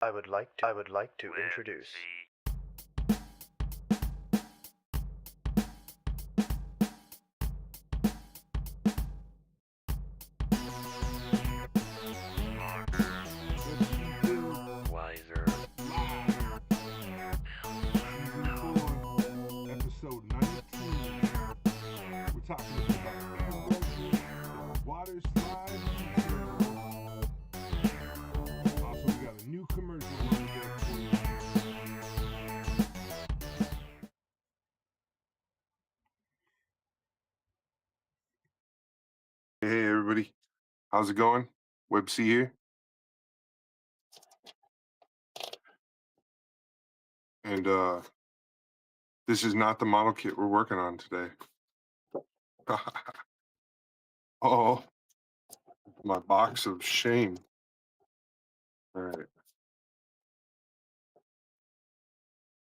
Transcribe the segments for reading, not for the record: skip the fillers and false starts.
I would like to introduce. Wiser. Episode 19. We're talking about erosion, water slide details. Also, we got a new commercial on there for you. Hey everybody, how's it going? Webc here. And this is not the model kit we're working on today. Oh, my box of shame. All right.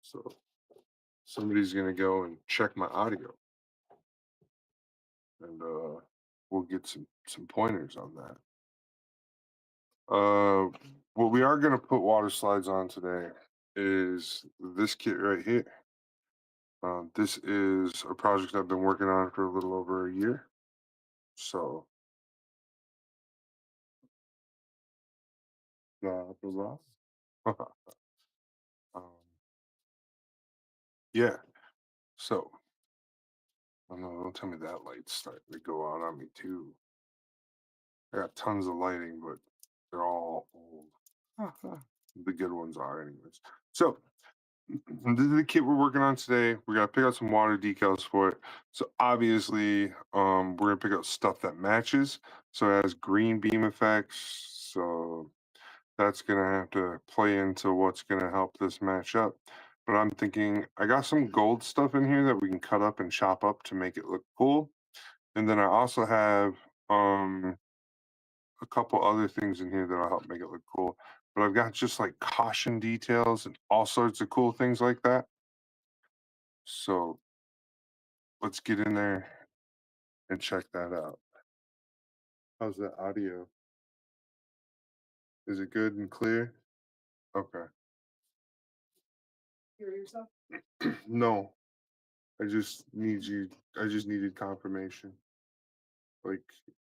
So somebody's gonna go and check my audio, and we'll get some pointers on that. What we are gonna put water slides on today is this kit right here. This is a project I've been working on for a little over a year. So, blah, blah, blah. um, yeah. So, oh no, don't tell me that light's starting to go out on me too. I got tons of lighting, but they're all old. The good ones are, anyways. So, this is the kit we're working on today. We gotta pick out some water decals for it. So obviously, we're gonna pick out stuff that matches. So it has green beam effects. So that's gonna have to play into what's gonna help this match up. But I'm thinking I got some gold stuff in here that we can cut up and chop up to make it look cool. And then I also have a couple other things in here that'll help make it look cool. But I've got just like caution details and all sorts of cool things like that. So let's get in there and check that out. How's the audio? Is it good and clear? Okay. Hear yourself? No, I just needed confirmation. Like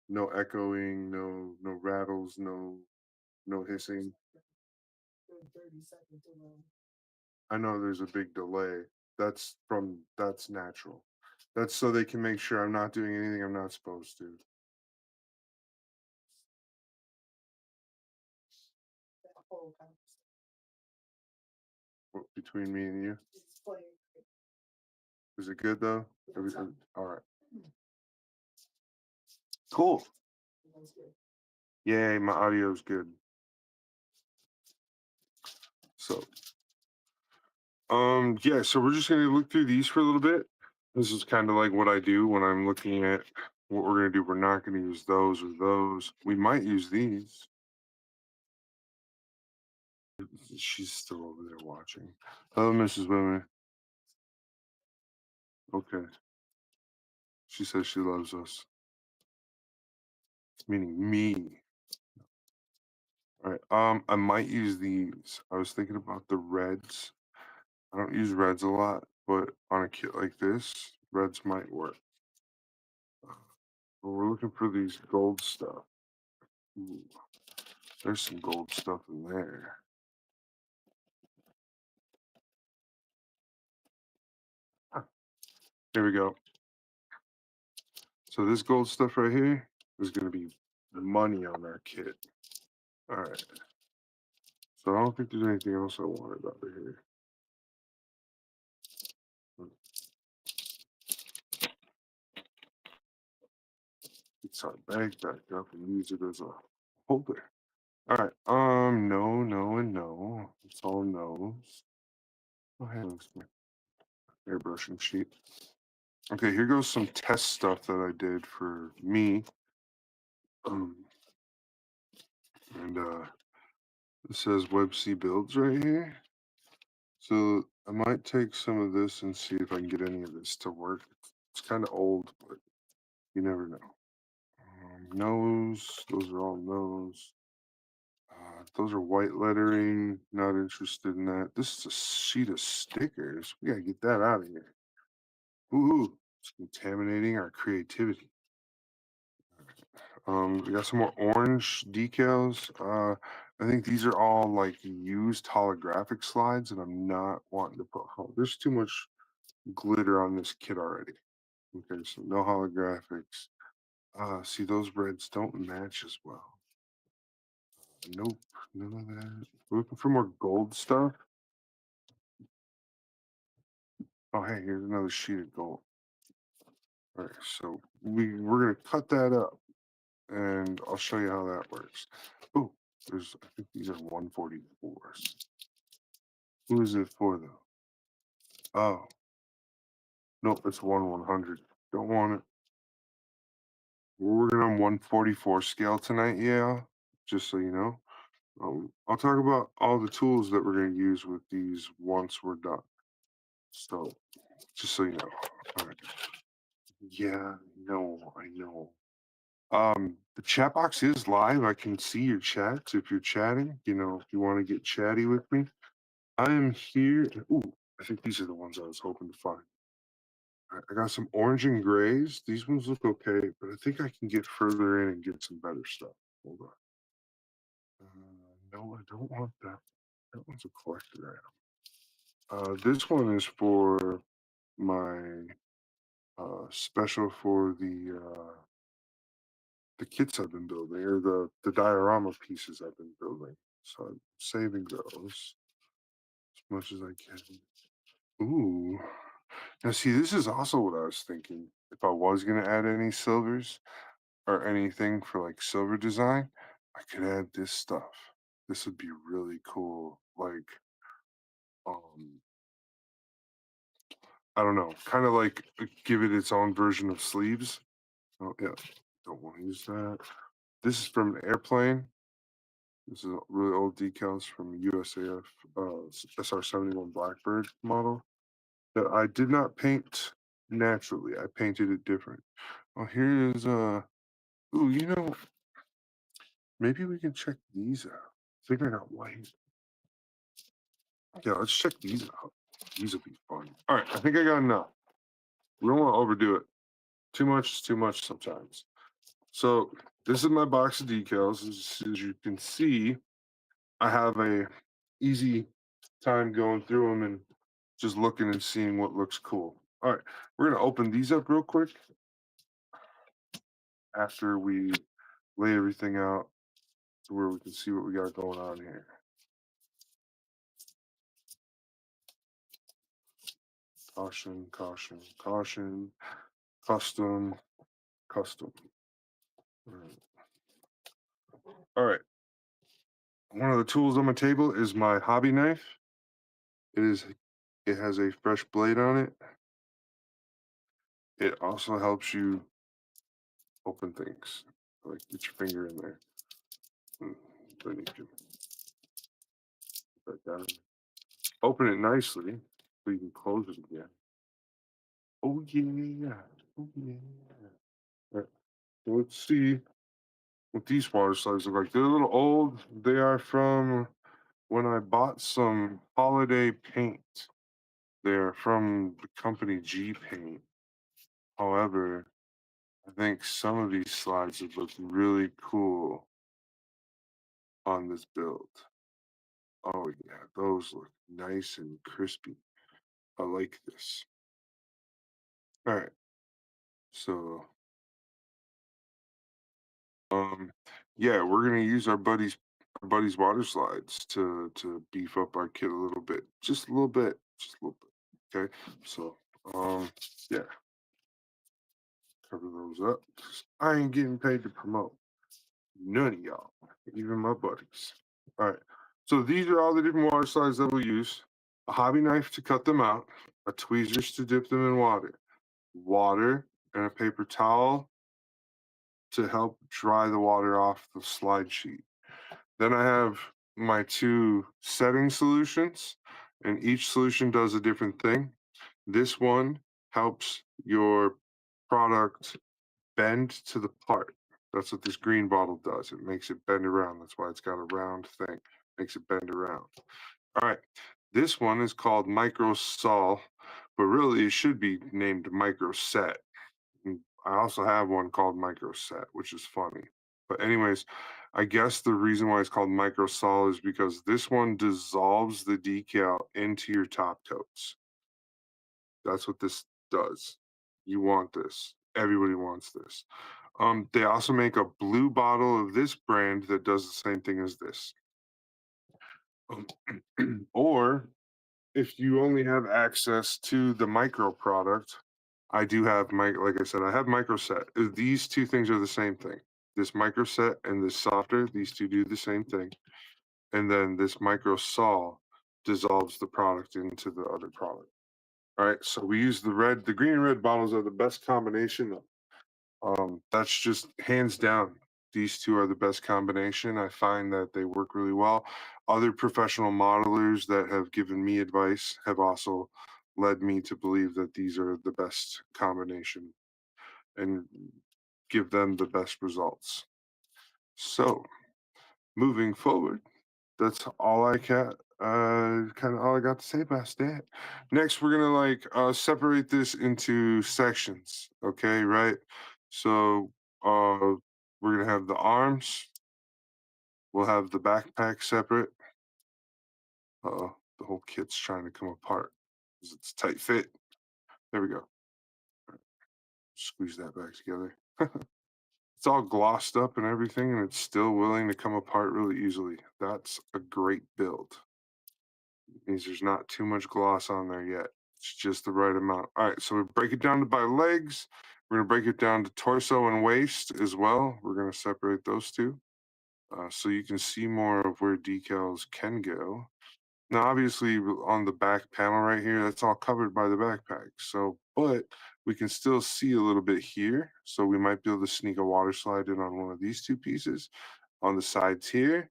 no echoing, no rattles, no hissing. 30 seconds alone. I know there's a big delay. That's natural. That's so they can make sure I'm not doing anything I'm not supposed to. That whole conversation. Between me and you. It's playing. Is it good though? It's Everything all right. Hmm. Cool. That's good. Yay, my audio's good. So yeah, so we're just gonna look through these for a little bit. This is kind of like what I do when I'm looking at what we're gonna do. We're not gonna use those or those. We might use these. She's still over there watching. Hello, Mrs. Women. Okay. She says she loves us. Meaning me. All right. I might use these. I was thinking about the reds. I don't use reds a lot, but on a kit like this, reds might work. But we're looking for these gold stuff. Ooh, there's some gold stuff in there. Here we go. So this gold stuff right here is going to be money on our kit. All right. So I don't think there's anything else I wanted over here. It's our bag back up and use it as a holder. All right. No, no, and no. It's all no's. Oh, hey, looks my airbrushing sheet. Okay, here goes some test stuff that I did for me. And it says WebC builds right here. So I might take some of this and see if I can get any of this to work. It's kind of old, but you never know. Nose, those are all nose. Those are white lettering. Not interested in that. This is a sheet of stickers. We gotta get that out of here. Ooh, it's contaminating our creativity. We got some more orange decals. I think these are all like used holographic slides, and I'm not wanting to put. There's too much glitter on this kit already. Okay, so no holographics. See, those reds don't match as well. Nope, none of that. We're looking for more gold stuff. Oh, hey, here's another sheet of gold. All right, so we're gonna cut that up, and I'll show you how that works. Oh, I think these are 144s. Who is it for though? Oh, nope, it's 1/100. Don't want it. We're working on 144 scale tonight, yeah. Just so you know. I'll talk about all the tools that we're going to use with these once we're done. So, just so you know. All right. Yeah, I know. The chat box is live. I can see your chats if you're chatting. If you want to get chatty with me. I am here. Ooh, I think these are the ones I was hoping to find. All right, I got some orange and grays. These ones look okay, but I think I can get further in and get some better stuff. Hold on. No, I don't want that. That one's a collector item. This one is for my special for the kits I've been building, or the diorama pieces I've been building. So I'm saving those as much as I can. Ooh. Now see, this is also what I was thinking. If I was gonna add any silvers or anything for like silver design, I could add this stuff. This would be really cool. Like, um, I don't know, kind of like give it its own version of sleeves. Oh yeah, don't want to use that. This is from an airplane. This is really old decals from USAF SR-71 Blackbird model that I did not paint naturally. I painted it different. Oh, here is ooh, maybe we can check these out. I think I got white. Yeah, let's check these out. These will be fun. All right, I think I got enough. We don't want to overdo it. Too much is too much sometimes. So this is my box of decals. As you can see, I have a easy time going through them and just looking and seeing what looks cool. All right, we're gonna open these up real quick after we lay everything out to where we can see what we got going on here. Caution, caution, caution, custom, custom. All right. One of the tools on my table is my hobby knife. It has a fresh blade on it. It also helps you open things. Like get your finger in there. Then you can put that down. Open it nicely so you can close it again. Oh yeah. Oh yeah. All right. So let's see what these water slides look like. They're a little old. They are from when I bought some holiday paint. They're from the company G Paint. However, I think some of these slides would look really cool on this build. Oh yeah, those look nice and crispy. I like this. All right. So yeah, we're gonna use our buddy's water slides to beef up our kit a little bit. Just a little bit. Just a little bit. Okay. So yeah. Cover those up. I ain't getting paid to promote. None of y'all. Even my buddies. All right. So these are all the different water slides that we'll use. A hobby knife to cut them out, a tweezers to dip them in water, and a paper towel to help dry the water off the slide sheet. Then I have my two setting solutions, and each solution does a different thing. This one helps your product bend to the part. That's what this green bottle does. It makes it bend around. That's why it's got a round thing. Makes it bend around. All right. This one is called Micro Sol, but really it should be named Micro Set. I also have one called Micro Set, which is funny. But anyways, I guess the reason why it's called Micro Sol is because this one dissolves the decal into your top coats. That's what this does. You want this. Everybody wants this. They also make a blue bottle of this brand that does the same thing as this. Or if you only have access to the micro product, I do have like I said, I have micro set. These two things are the same thing. This micro set and this softer, these two do the same thing. And then this micro sol dissolves the product into the other product. All right, so we use the green and red bottles are the best combination. That's just hands down. These two are the best combination. I find that they work really well. Other professional modelers that have given me advice have also led me to believe that these are the best combination and give them the best results. So, moving forward, that's all I can kind of all I got to say about that. Next, we're gonna separate this into sections. Okay, right? So we're gonna have the arms. We'll have the backpack separate. The whole kit's trying to come apart because it's tight fit. There we go. Squeeze that back together. It's all glossed up and everything, and it's still willing to come apart really easily. That's a great build. Means there's not too much gloss on there yet. It's just the right amount. All right, so we break it down to by legs. We're gonna break it down to torso and waist as well. We're gonna separate those two so you can see more of where decals can go. Now, obviously, on the back panel right here, that's all covered by the backpack. So, but we can still see a little bit here. So we might be able to sneak a water slide in on one of these two pieces. On the sides here,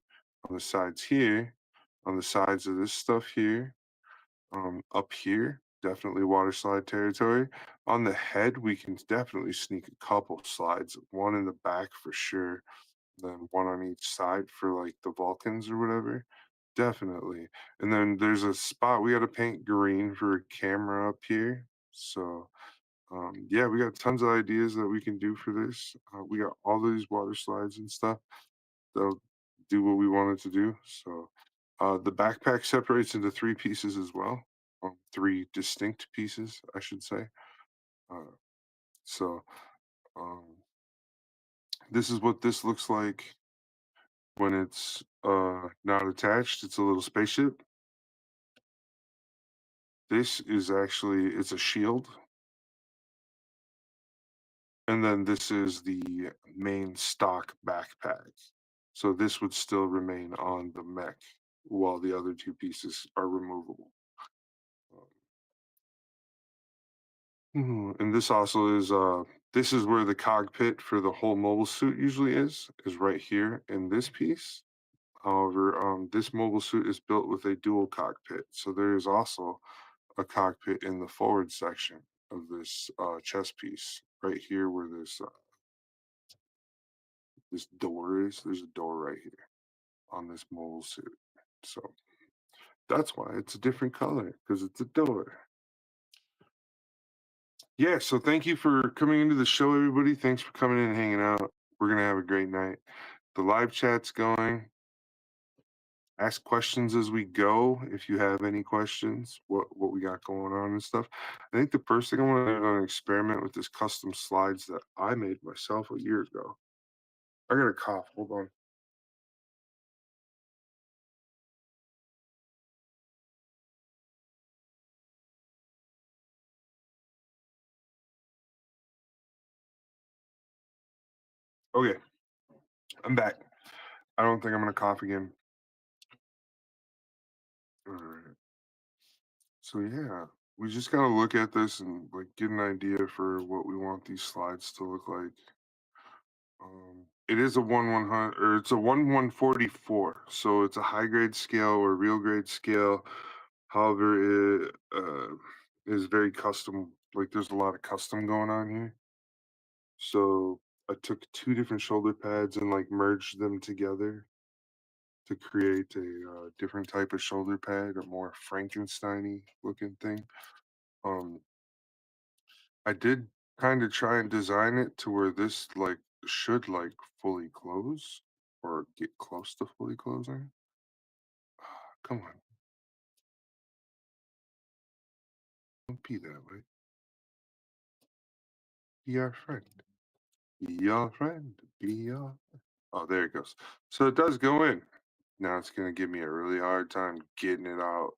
on the sides here, on the sides of this stuff here, up here, definitely water slide territory. On the head, we can definitely sneak a couple slides, one in the back for sure, then one on each side for like the Vulcans or whatever. Definitely. And then there's a spot we got to paint green for a camera up here. So, yeah, we got tons of ideas that we can do for this. We got all these water slides and stuff. They'll do what we wanted to do. So, the backpack separates into three pieces as well, three distinct pieces, I should say. Uh, so, um, this is what this looks like when it's not attached. It's a little spaceship. This is actually it's a shield, and then this is the main stock backpack. So this would still remain on the mech while the other two pieces are removable. And this also is this is where the cockpit for the whole mobile suit usually is right here in this piece. However, this mobile suit is built with a dual cockpit, so there is also a cockpit in the forward section of this chest piece right here where this door is. There's a door right here on this mobile suit, so that's why it's a different color because it's a door. Yeah, so thank you for coming into the show, everybody. Thanks for coming in and hanging out. We're gonna have a great night. The live chat's going. Ask questions as we go if you have any questions, what we got going on and stuff. I think the first thing I want to do is an experiment with this custom slides that I made myself a year ago. I got a cough. Hold on. Okay, I'm back. I don't think I'm gonna cough again. All right. So yeah, we just gotta look at this and like get an idea for what we want these slides to look like. It is a 1/100 or it's a 1/144, so it's a high grade scale or real grade scale. However, it is very custom. Like there's a lot of custom going on here. So I took two different shoulder pads and like merged them together to create a different type of shoulder pad, a more Frankenstein-y looking thing. I did kind of try and design it to where this like should like fully close or get close to fully closing. Come on, don't be that way. Be our friend. Be your friend. Be your. Oh, there it goes. So it does go in. Now it's gonna give me a really hard time getting it out.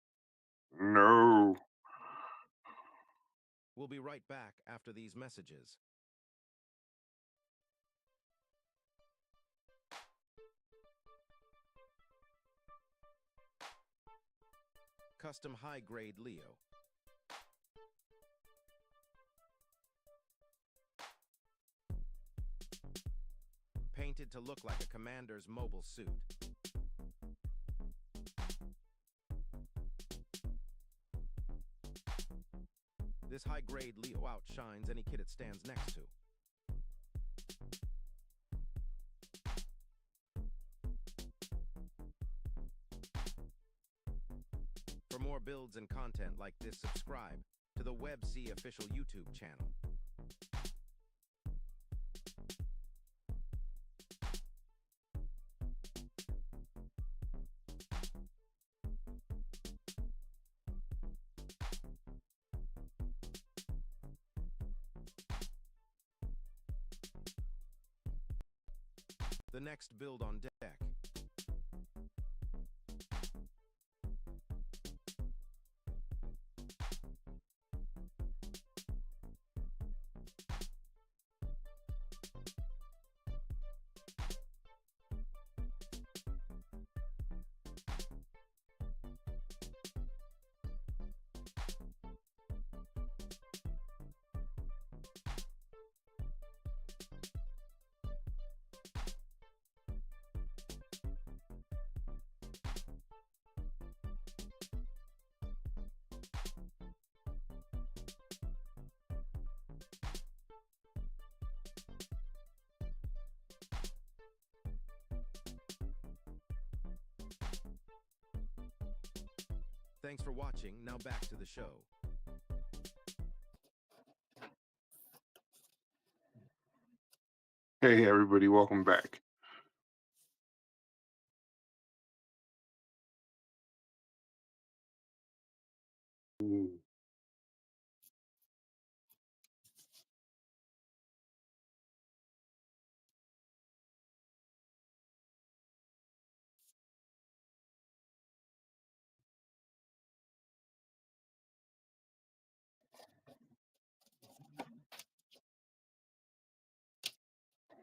No. We'll be right back after these messages. Custom high-grade Leo. Painted to look like a commander's mobile suit. This high-grade Leo outshines any kit it stands next to. For more builds and content like this, subscribe to the WebC official YouTube channel. The next build on deck. Thanks for watching. Now back to the show. Hey everybody, welcome back. Ooh.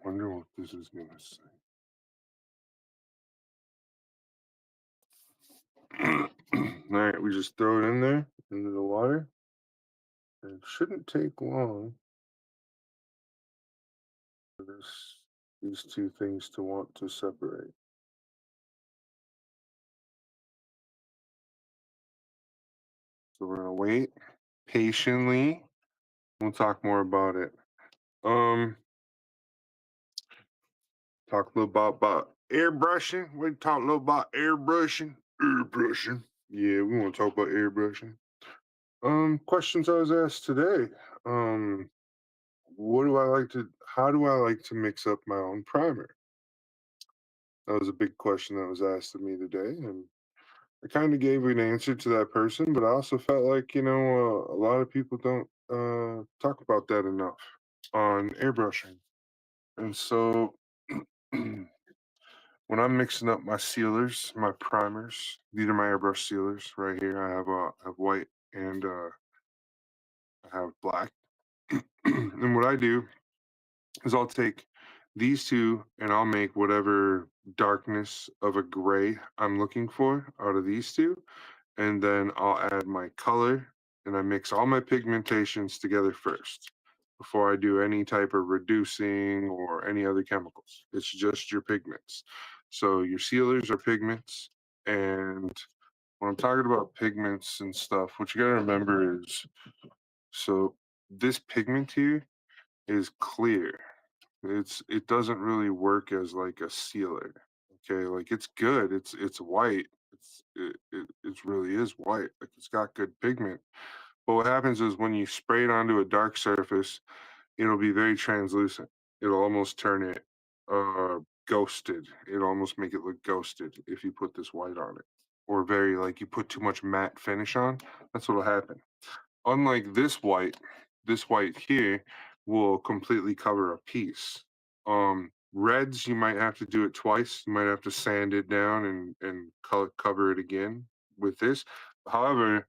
Wonder what this is gonna say. All right, we just throw it in there into the water. It shouldn't take long for these two things to want to separate. So we're gonna wait patiently. We'll talk more about it. Talk a little about airbrushing. We talk a little about airbrushing. Airbrushing. Yeah, we want to talk about airbrushing. Questions I was asked today. What do I like to? How do I like to mix up my own primer? That was a big question that was asked of me today, and I kind of gave an answer to that person, but I also felt like a lot of people don't talk about that enough on airbrushing, and so when I'm mixing up my sealers, my primers, these are my airbrush sealers right here. I have white and I have black, and what I do is I'll take these two and I'll make whatever darkness of a gray I'm looking for out of these two. And then I'll add my color and I mix all my pigmentations together first before I do any type of reducing or any other chemicals. It's just your pigments. So your sealers are pigments. And when I'm talking about pigments and stuff, what you got to remember is so this pigment here is clear. It doesn't really work as like a sealer. Okay, like it's good. It's white. It really is white. Like it's got good pigment. But what happens is when you spray it onto a dark surface, it'll be very translucent. It'll almost turn it ghosted. It'll almost make it look ghosted if you put this white on it. Or very like you put too much matte finish on. That's what'll happen. Unlike this white here will completely cover a piece. Reds, you might have to do it twice. You might have to sand it down and cover it again with this. However,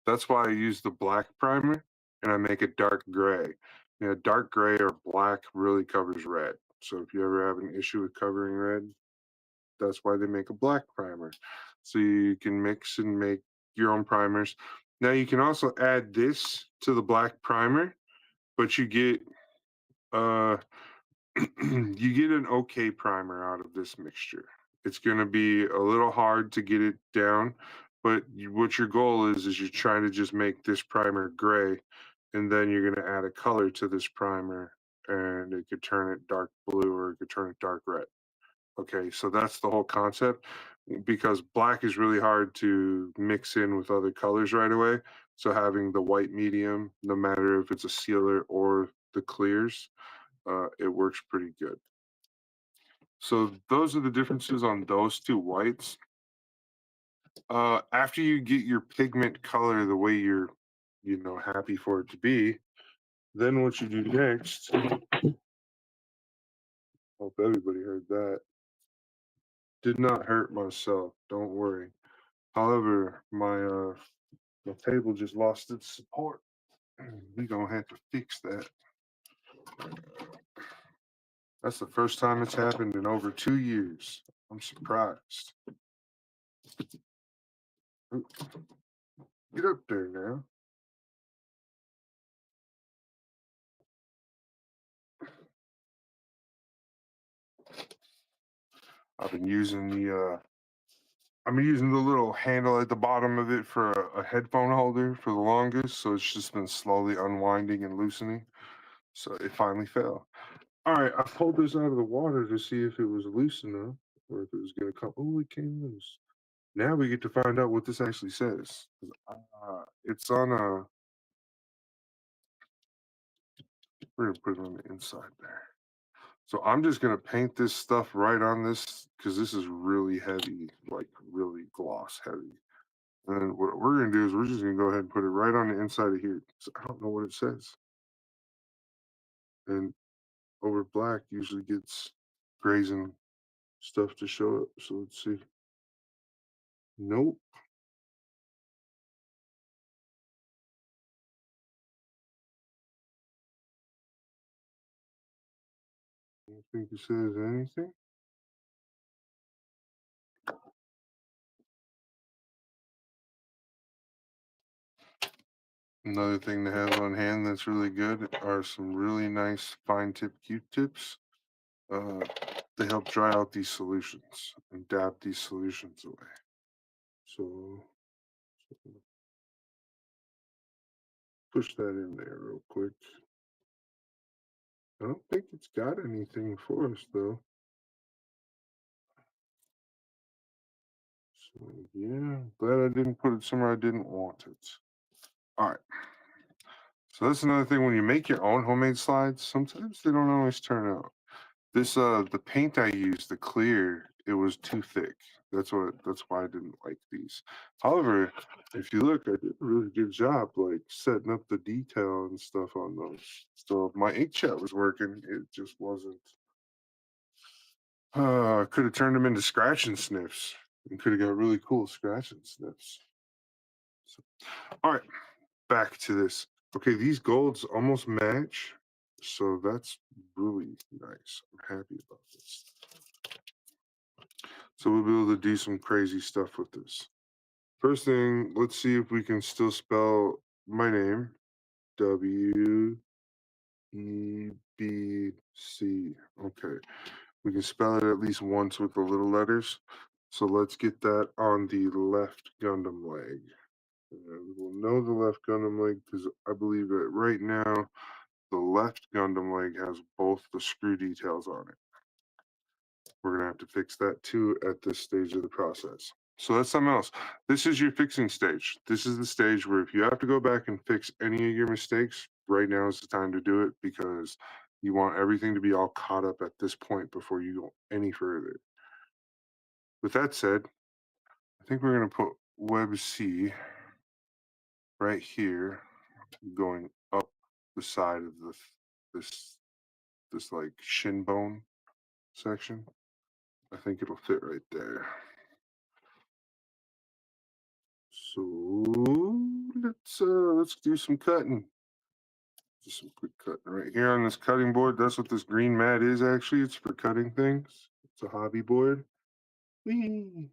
that's why I use the black primer and I make it dark gray. You know, dark gray or black really covers red. So if you ever have an issue with covering red, that's why they make a black primer. So you can mix and make your own primers. Now you can also add this to the black primer, but you get uh you get an okay primer out of this mixture. It's going to be a little hard to get it down, but what your goal is you're trying to just make this primer gray, and then you're going to add a color to this primer, and it could turn it dark blue or it could turn it dark red. Okay, so that's the whole concept because black is really hard to mix in with other colors right away. So having the white medium, no matter if it's a sealer or the clears, it works pretty good. So those are the differences on those two whites. After you get your pigment color the way you're, happy for it to be, then what you do next, hope everybody heard that, did not hurt myself, don't worry. However, my table just lost its support. We're gonna have to fix that. That's the first time it's happened in over 2 years. I'm surprised. Get up there now. I've been using the little handle at the bottom of it for a headphone holder for the longest, so it's just been slowly unwinding and loosening. So it finally fell. All right, I pulled this out of the water to see if it was loose enough or if it was going to come. Oh, it came loose. Now we get to find out what this actually says. It's on a. We're going to put it on the inside there. So I'm just going to paint this stuff right on this because this is really heavy, like really gloss heavy. And then what we're going to do is we're just going to go ahead and put it right on the inside of here. So I don't know what it says. And over black usually gets grazing stuff to show up. So let's see. Nope. I don't think it says anything. Another thing to have on hand that's really good are some really nice fine tip Q-tips. They help dry out these solutions and dab these solutions away. So push that in there real quick. I don't think it's got anything for us though. So yeah, glad I didn't put it somewhere I didn't want it. All right. So that's another thing when you make your own homemade slides, sometimes they don't always turn out. This the paint I used, the clear, it was too thick. That's why I didn't like these. However, if you look, I did a really good job like setting up the detail and stuff on those. So if my inkjet was working, it just wasn't. Could have turned them into scratch and sniffs and could have got really cool scratch and sniffs. So, all right, back to this. Okay, these golds almost match, so that's really nice. I'm happy about this. So we'll be able to do some crazy stuff with this. First thing, let's see if we can still spell my name. W-E-B-C. Okay. We can spell it at least once with the little letters. So let's get that on the left Gundam leg. We will know the left Gundam leg because I believe that right now the left Gundam leg has both the screw details on it. We're going to have to fix that too at this stage of the process. So that's something else. This is your fixing stage. This is the stage where if you have to go back and fix any of your mistakes, right now is the time to do it, because you want everything to be all caught up at this point before you go any further. With that said, I think we're going to put web C right here, going up the side of this like shin bone section. I think it'll fit right there. So let's do some cutting. Just some quick cutting right here on this cutting board. That's what this green mat is actually. It's for cutting things. It's a hobby board. Whee!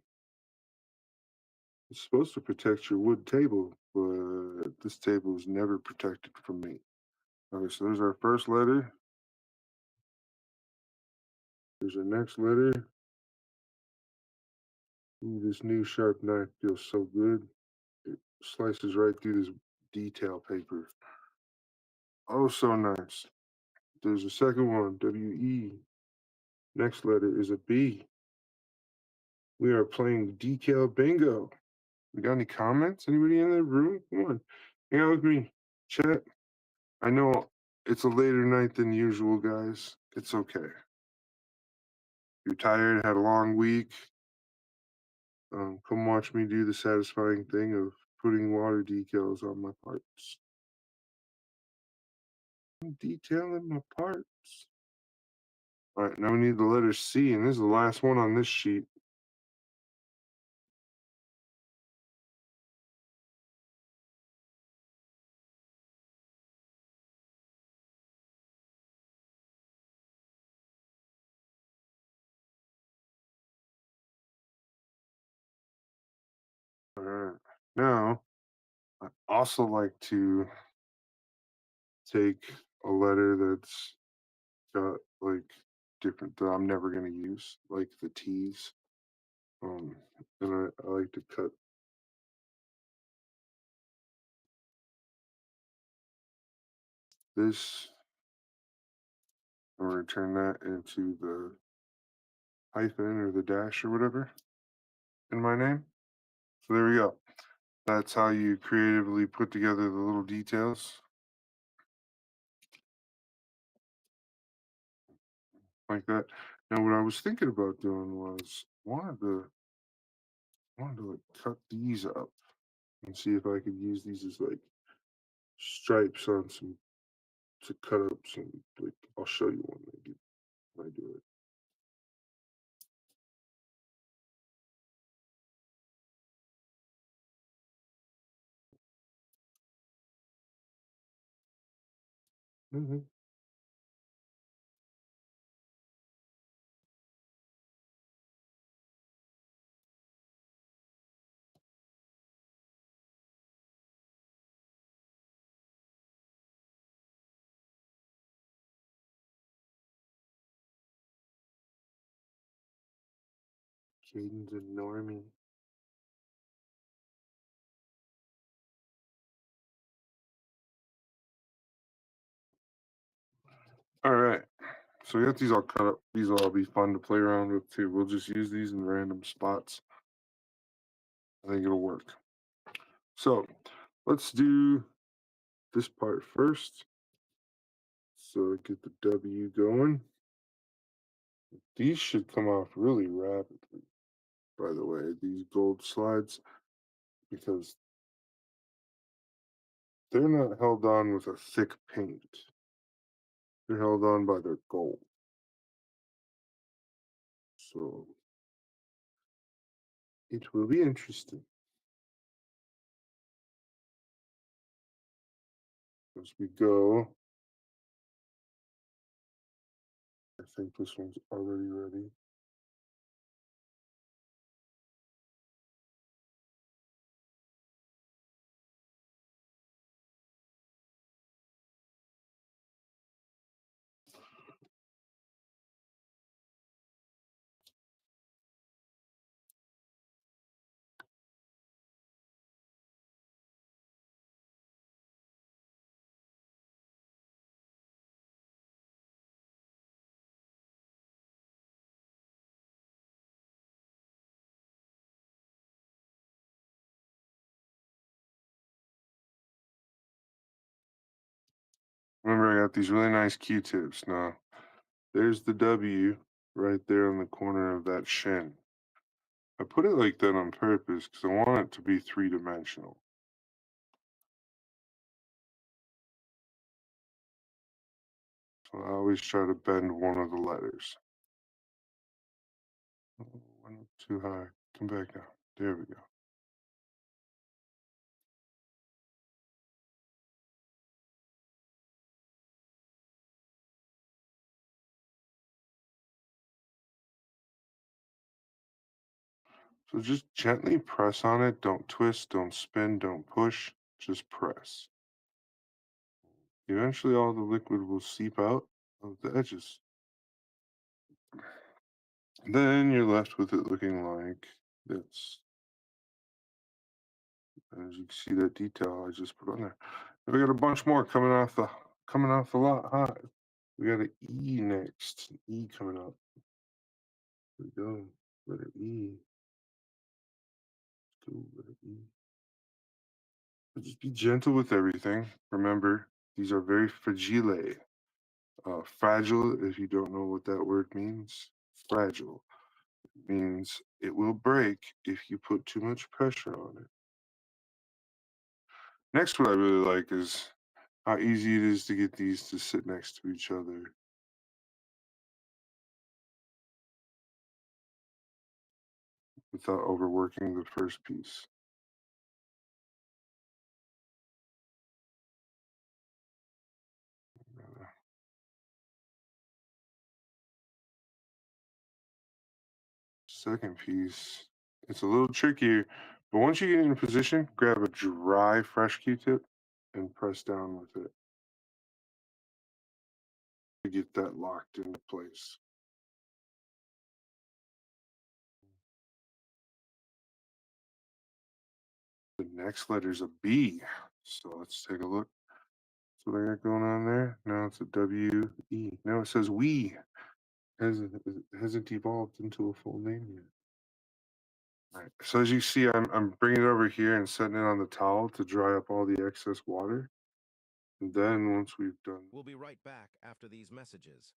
It's supposed to protect your wood table, but this table is never protected from me. Okay, so there's our first letter. There's our next letter. Ooh, this new sharp knife feels so good. It slices right through this detail paper. Oh, so nice. There's a second one, W-E. Next letter is a B. We are playing decal bingo. We got any comments? Anybody in the room? Come on. Hang out with me. Chat. I know it's a later night than usual, guys. It's okay. You're tired, had a long week. Come watch me do the satisfying thing of putting water decals on my parts. I'm detailing my parts. All right, now we need the letter C, and this is the last one on this sheet. All right, now I also like to take a letter that's got like different that I'm never going to use, like the T's. And I like to cut this. I'm going to turn that into the hyphen or the dash or whatever in my name. So there we go. That's how you creatively put together the little details. Like that. Now, what I was thinking about doing was wanted to like cut these up and see if I could use these as like stripes on some to cut up some. Like I'll show you when I do it. Mm-hmm. Jaden's a normie. All right. So we got these all cut up. These will all be fun to play around with too. We'll just use these in random spots. I think it'll work. So let's do this part first. So get the W going. These should come off really rapidly, by the way, these gold slides, because they're not held on with a thick paint. They're held on by their gold. So it will be interesting as we go. I think this one's already ready. Remember, I got these really nice Q-tips. Now, there's the W right there on the corner of that shin. I put it like that on purpose because I want it to be three-dimensional. So I always try to bend one of the letters. Oh, went up too high. Come back down. There we go. So just gently press on it. Don't twist, don't spin, don't push. Just press. Eventually, all the liquid will seep out of the edges. Then you're left with it looking like this. As you can see, that detail I just put on there. And we got a bunch more coming off the lot hot. We got an E next. An E coming up. Here we go. Letter E. Let's go, letter E. But just be gentle with everything. Remember, these are very fragile. Fragile, if you don't know what that word means, fragile means it will break if you put too much pressure on it. Next, what I really like is how easy it is to get these to sit next to each other. Without overworking the first piece. Second piece, it's a little trickier, but once you get in position, grab a dry, fresh Q-tip and press down with it to get that locked into place. The next letter is a B, so let's take a look. So what I got going on there. Now it's a W-E. Now it says we. Hasn't evolved into a full name yet. All right. So as you see, I'm bringing it over here and setting it on the towel to dry up all the excess water. And then once we've done, We'll be right back after these messages.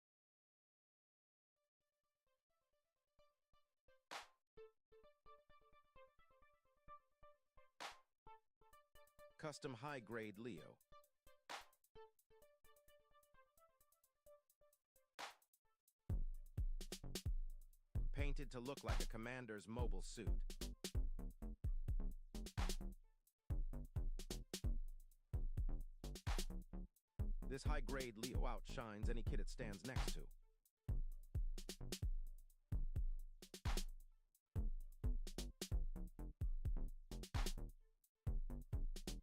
Custom high-grade Leo. Painted to look like a commander's mobile suit. This high-grade Leo outshines any kit it stands next to.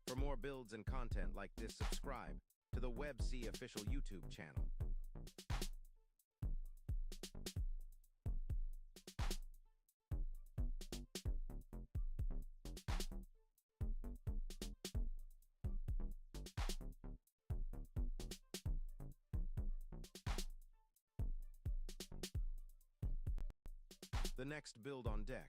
For more builds and content like this, subscribe to the WebC official YouTube channel. The next build on deck.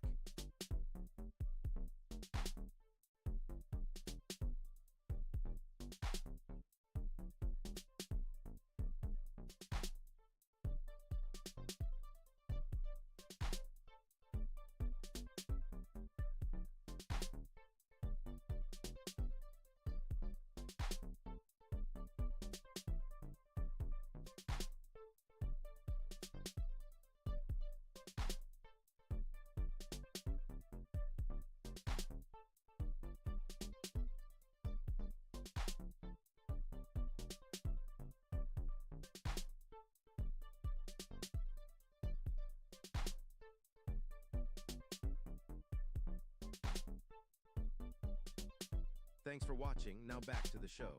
Thanks for watching. Now back to the show.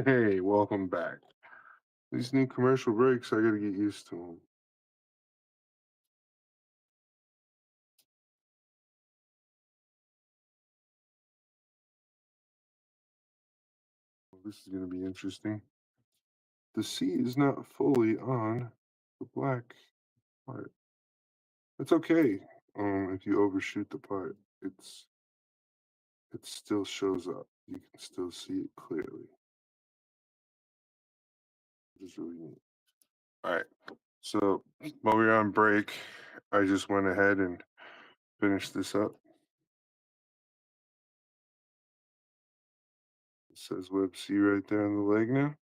hey, welcome back. These new commercial breaks, I gotta get used to them. This is gonna be interesting. The C is not fully on the black part. It's okay if you overshoot the part. It's it still shows up. You can still see it clearly, which is really neat. All right. So while we were on break, I just went ahead and finished this up. It says Web C right there on the leg now.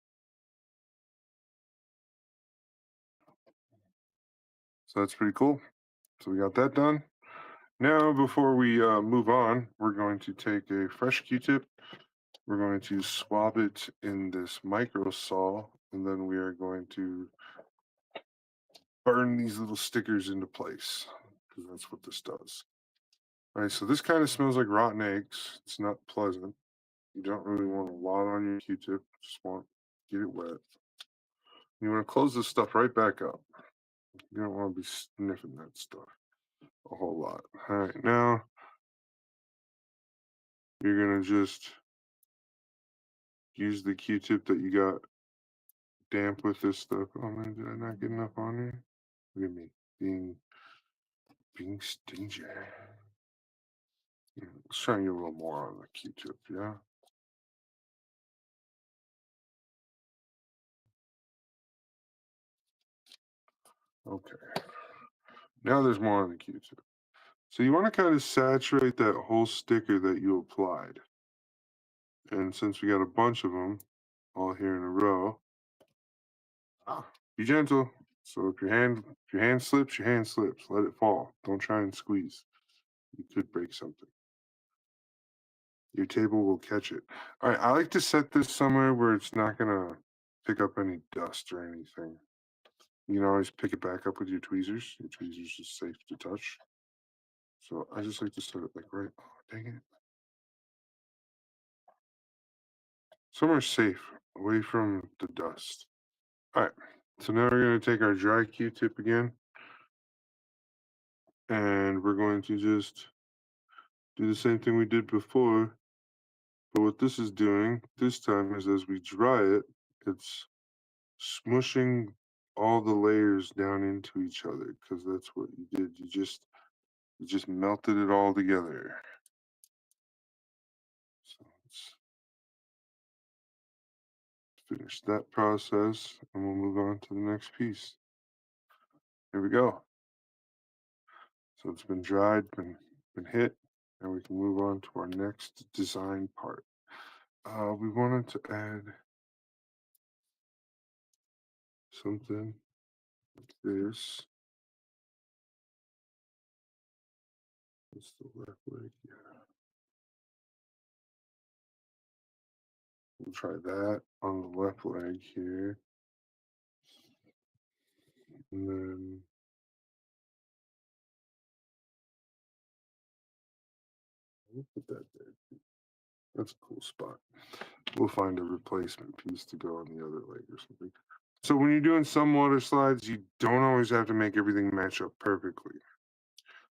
So that's pretty cool. So we got that done. Now, before we move on, we're going to take a fresh Q-tip. We're going to swab it in this micro saw, and then we are going to burn these little stickers into place, because that's what this does. All right, so this kind of smells like rotten eggs. It's not pleasant. You don't really want a lot on your Q-tip. Just want to get it wet. You want to close this stuff right back up. You don't want to be sniffing that stuff a whole lot. All right, now you're going to just use the Q-tip that you got damp with this stuff. Oh man, did I not get enough on here? Look at me being stingy. Let's try and get a little more on the Q-tip, yeah? Okay. Now there's more on the Q-tip. So you want to kind of saturate that whole sticker that you applied. And since we got a bunch of them all here in a row, be gentle. So if your hand slips, your hand slips. Let it fall. Don't try and squeeze. You could break something. Your table will catch it. All right, I like to set this somewhere where it's not gonna pick up any dust or anything. You can always pick it back up with your tweezers. Your tweezers is safe to touch. So I just like to set it like right, oh, dang it. Somewhere safe, away from the dust. All right, so now we're gonna take our dry Q-tip again, and we're going to just do the same thing we did before. But what this is doing this time is as we dry it, it's smushing all the layers down into each other, because that's what you did. You just melted it all together. So let's finish that process and we'll move on to the next piece. Here we go. So it's been dried, been hit, and we can move on to our next design part. We wanted to add something like this. What's the left leg? Yeah. We'll try that on the left leg here. And then we'll put that there. That's a cool spot. We'll find a replacement piece to go on the other leg or something. So when you're doing some water slides, you don't always have to make everything match up perfectly.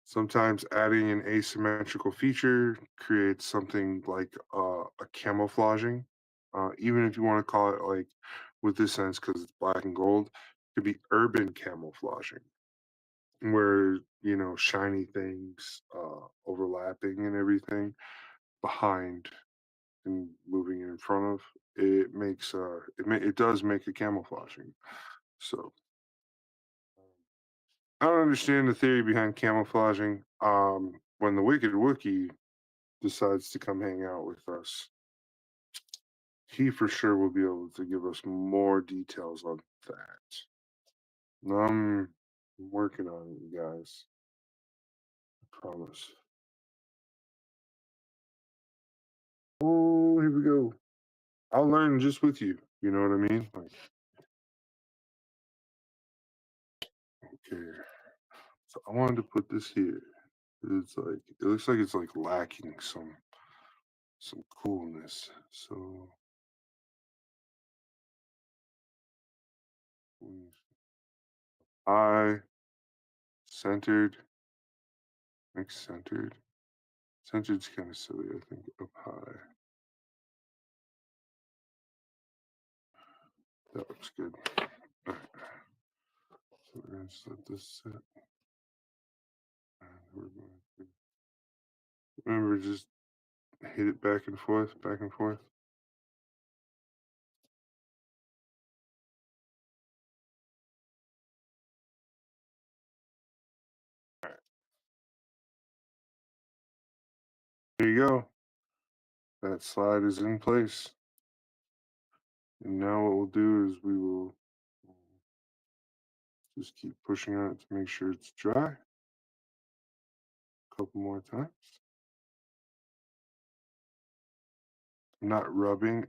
Sometimes adding an asymmetrical feature creates something like a camouflaging. Even if you want to call it like, with this sense, because it's black and gold, it could be urban camouflaging, where shiny things overlapping and everything behind and moving in front of it makes it does make a camouflaging. So I don't understand the theory behind camouflaging. When the Wicked Wookie decides to come hang out with us, he for sure will be able to give us more details on that. I'm working on it, you guys. I promise. Oh, here we go. I'll learn just with you. You know what I mean? Like, okay. So I wanted to put this here. It's like, it looks like it's like lacking some coolness. So I centered, make centered. Centered's kind of silly, I think. Up high. That looks good. All right. So we're going to let this sit. And we're going to remember, just hit it back and forth, back and forth. There you go. That slide is in place. And now what we'll do is we will just keep pushing on it to make sure it's dry. A couple more times. I'm not rubbing.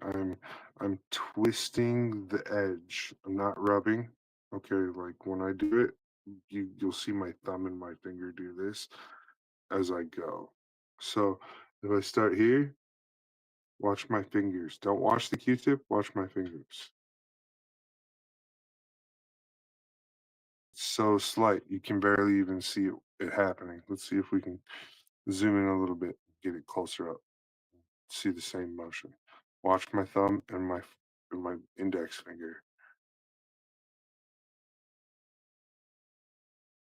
I'm twisting the edge. I'm not rubbing. Okay, like when I do it, you'll see my thumb and my finger do this as I go. So if I start here, watch my fingers. Don't watch the Q-tip, watch my fingers. It's so slight, you can barely even see it happening. Let's see if we can zoom in a little bit, get it closer up. See the same motion. Watch my thumb and my index finger.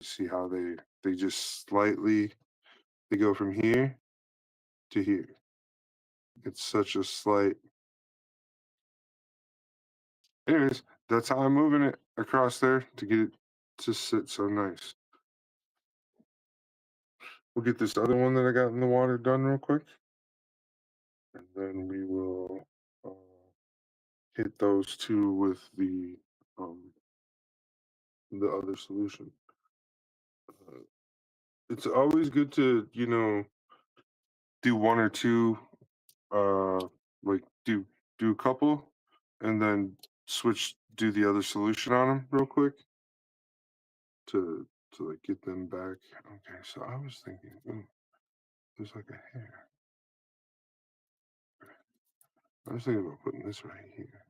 See how they just slightly, they go from here to here. It's such a slight. Anyways, that's how I'm moving it across there to get it to sit so nice. We'll get this other one that I got in the water done real quick. And then we will hit those two with the other solution. It's always good to, do one or two, like do a couple, and then do the other solution on them real quick to like get them back. Okay, so I was thinking, there's like a hair. I was thinking about putting this right here,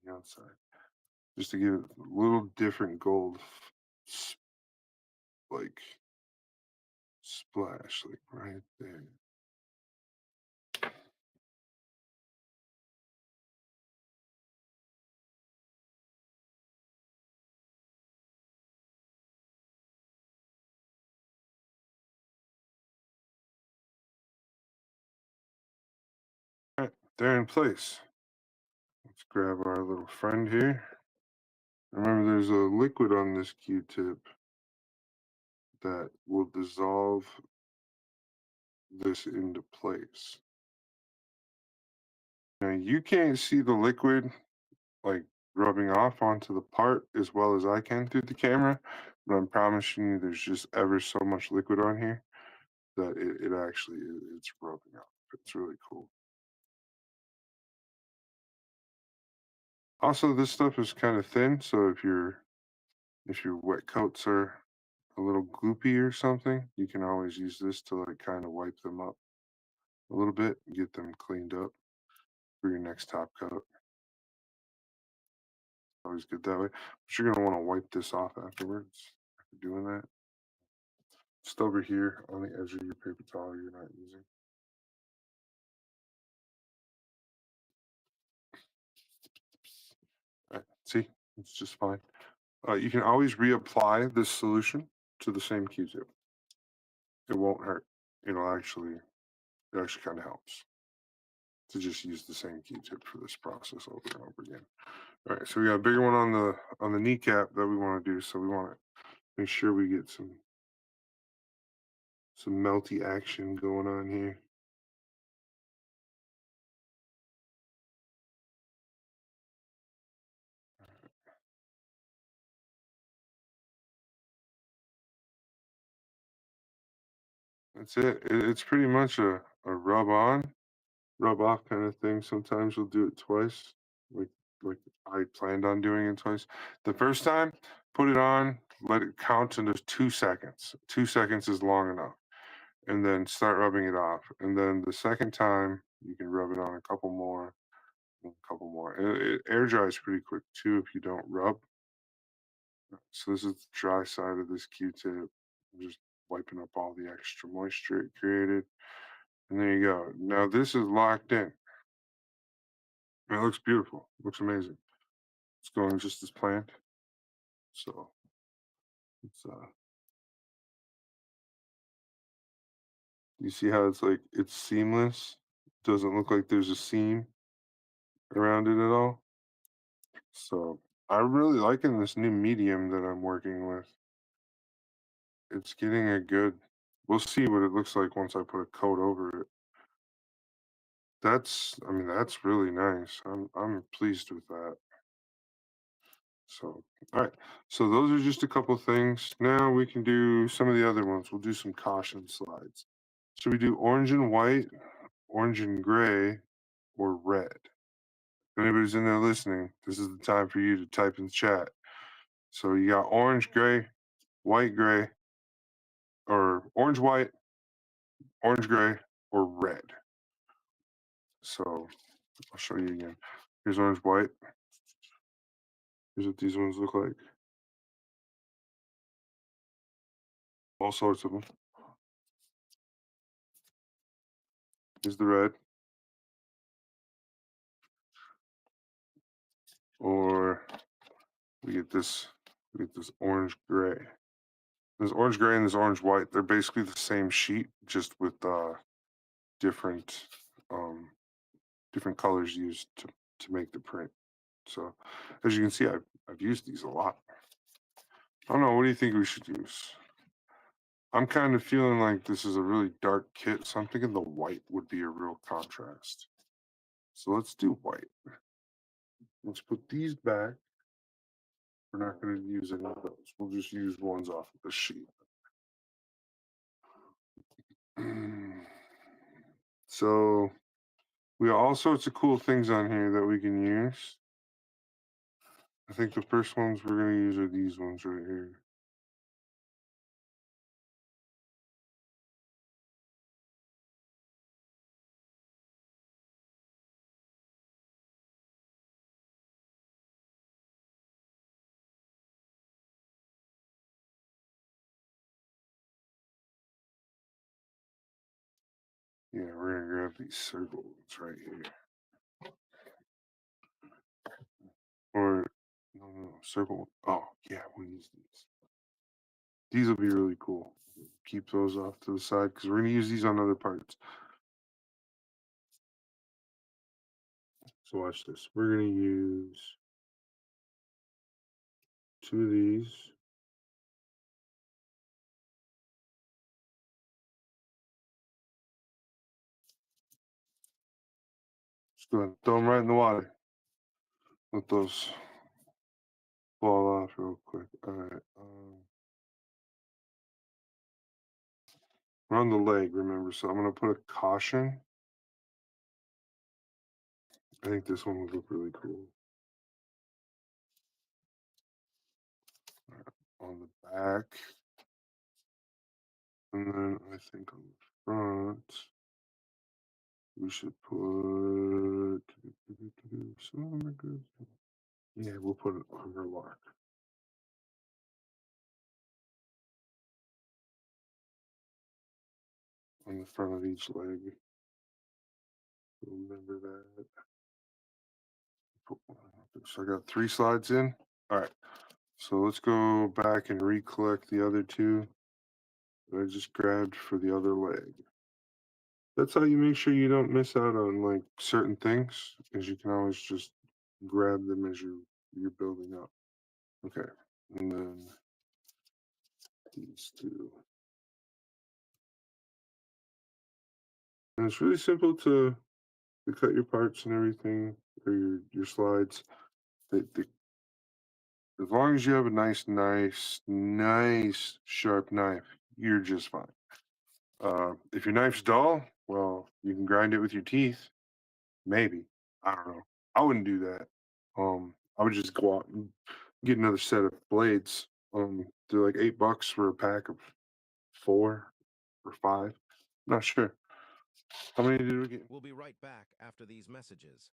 on the outside, just to give it a little different gold, like splash, like right there. All right, they're in place. Let's grab our little friend here. Remember, there's a liquid on this Q-tip that will dissolve this into place. Now, you can't see the liquid like rubbing off onto the part as well as I can through the camera, but I'm promising you there's just ever so much liquid on here that it actually it's rubbing off. It's really cool. Also, this stuff is kind of thin, so if your wet coats are a little gloopy or something, you can always use this to like kind of wipe them up a little bit and get them cleaned up for your next top coat. Always good that way. But you're gonna want to wipe this off afterwards after doing that. Just over here on the edge of your paper towel you're not using. All right, see, it's just fine. You can always reapply this solution to the same Q-tip. It won't hurt. It actually kind of helps to just use the same Q-tip for this process over and over again. All right, so we got a bigger one on the kneecap that we want to do. So we want to make sure we get some melty action going on here. That's it. It's pretty much a rub on, rub off kind of thing. Sometimes we'll do it twice, like I planned on doing it twice. The first time, put it on, let it count into 2 seconds. 2 seconds is long enough. And then start rubbing it off. And then the second time, you can rub it on a couple more, and a couple more. It air dries pretty quick too if you don't rub. So this is the dry side of this Q-tip. I'm just wiping up all the extra moisture it created. And there you go. Now this is locked in. And it looks beautiful. Looks amazing. It's going just as planned. So it's you see how it's like it's seamless. doesn't look like there's a seam around it at all. So I'm really liking this new medium that I'm working with. It's getting a good, we'll see what it looks like once I put a coat over it. That's really nice. I'm pleased with that. So, all right. So those are just a couple things. Now we can do some of the other ones. We'll do some caution slides. Should we do orange and white, orange and gray, or red? If anybody's in there listening, this is the time for you to type in the chat. So you got orange, gray, white, gray, or orange, white, orange, gray, or red. So I'll show you again. Here's orange, white. Here's what these ones look like. All sorts of them. Here's the red. Or we get this orange gray. This orange gray and this orange white, they're basically the same sheet, just with different different colors used to make the print. So as you can see, I've used these a lot. I don't know, what do you think we should use? I'm kind of feeling like this is a really dark kit, so I'm thinking the white would be a real contrast. So let's do white. Let's put these back. We're not going to use any of those. We'll just use ones off of the sheet. So we got all sorts of cool things on here that we can use. I think the first ones we're going to use are these ones right here. Yeah, we're going to grab these circles right here. Or, no, circle. Oh, yeah, we'll use these. These will be really cool. Keep those off to the side because we're going to use these on other parts. So watch this. We're going to use 2 of these. Just go ahead and throw them right in the water. Let those fall off real quick. All right. We're on the leg, remember, so I'm going to put a caution. I think this one would look really cool. On the back. And then I think on the front, we should put... Yeah, we'll put an armor lock. On the front of each leg. Remember that. So I got 3 slides in. All right. So let's go back and recollect the other 2 that I just grabbed for the other leg. That's how you make sure you don't miss out on like certain things, because you can always just grab them as you're building up. Okay. And then these 2. And it's really simple to cut your parts and everything, or your slides. As long as you have a nice sharp knife, you're just fine. If your knife's dull, well, you can grind it with your teeth. Maybe. I don't know. I wouldn't do that. I would just go out and get another set of blades. They're like $8 for a pack of 4 or 5. Not sure. How many did we get? We'll be right back after these messages.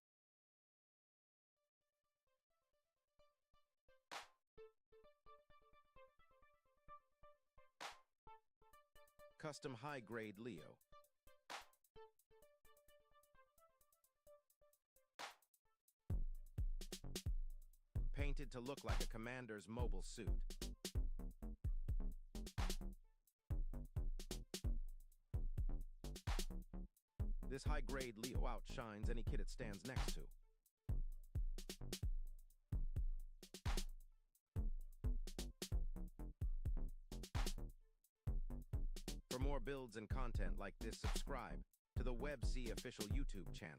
Custom high-grade Leo. Painted to look like a commander's mobile suit. This This high-grade Leo outshines any kit it stands next to. For more builds and content like this, subscribe to the WebC official YouTube channel.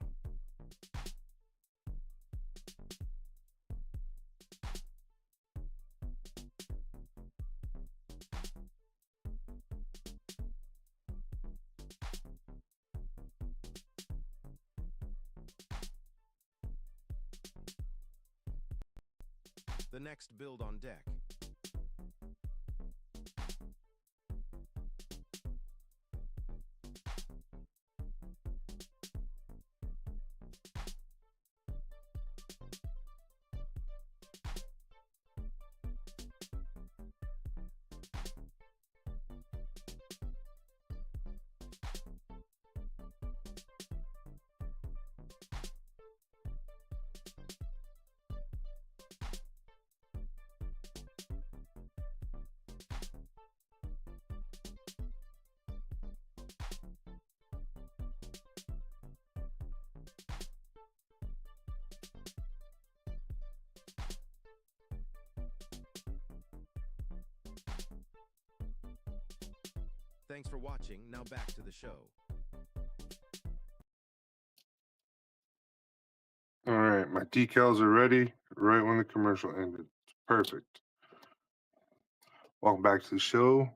The next build on deck. Thanks for watching. Now back to the show. All right, my decals are ready right when the commercial ended. Perfect. Welcome back to the show.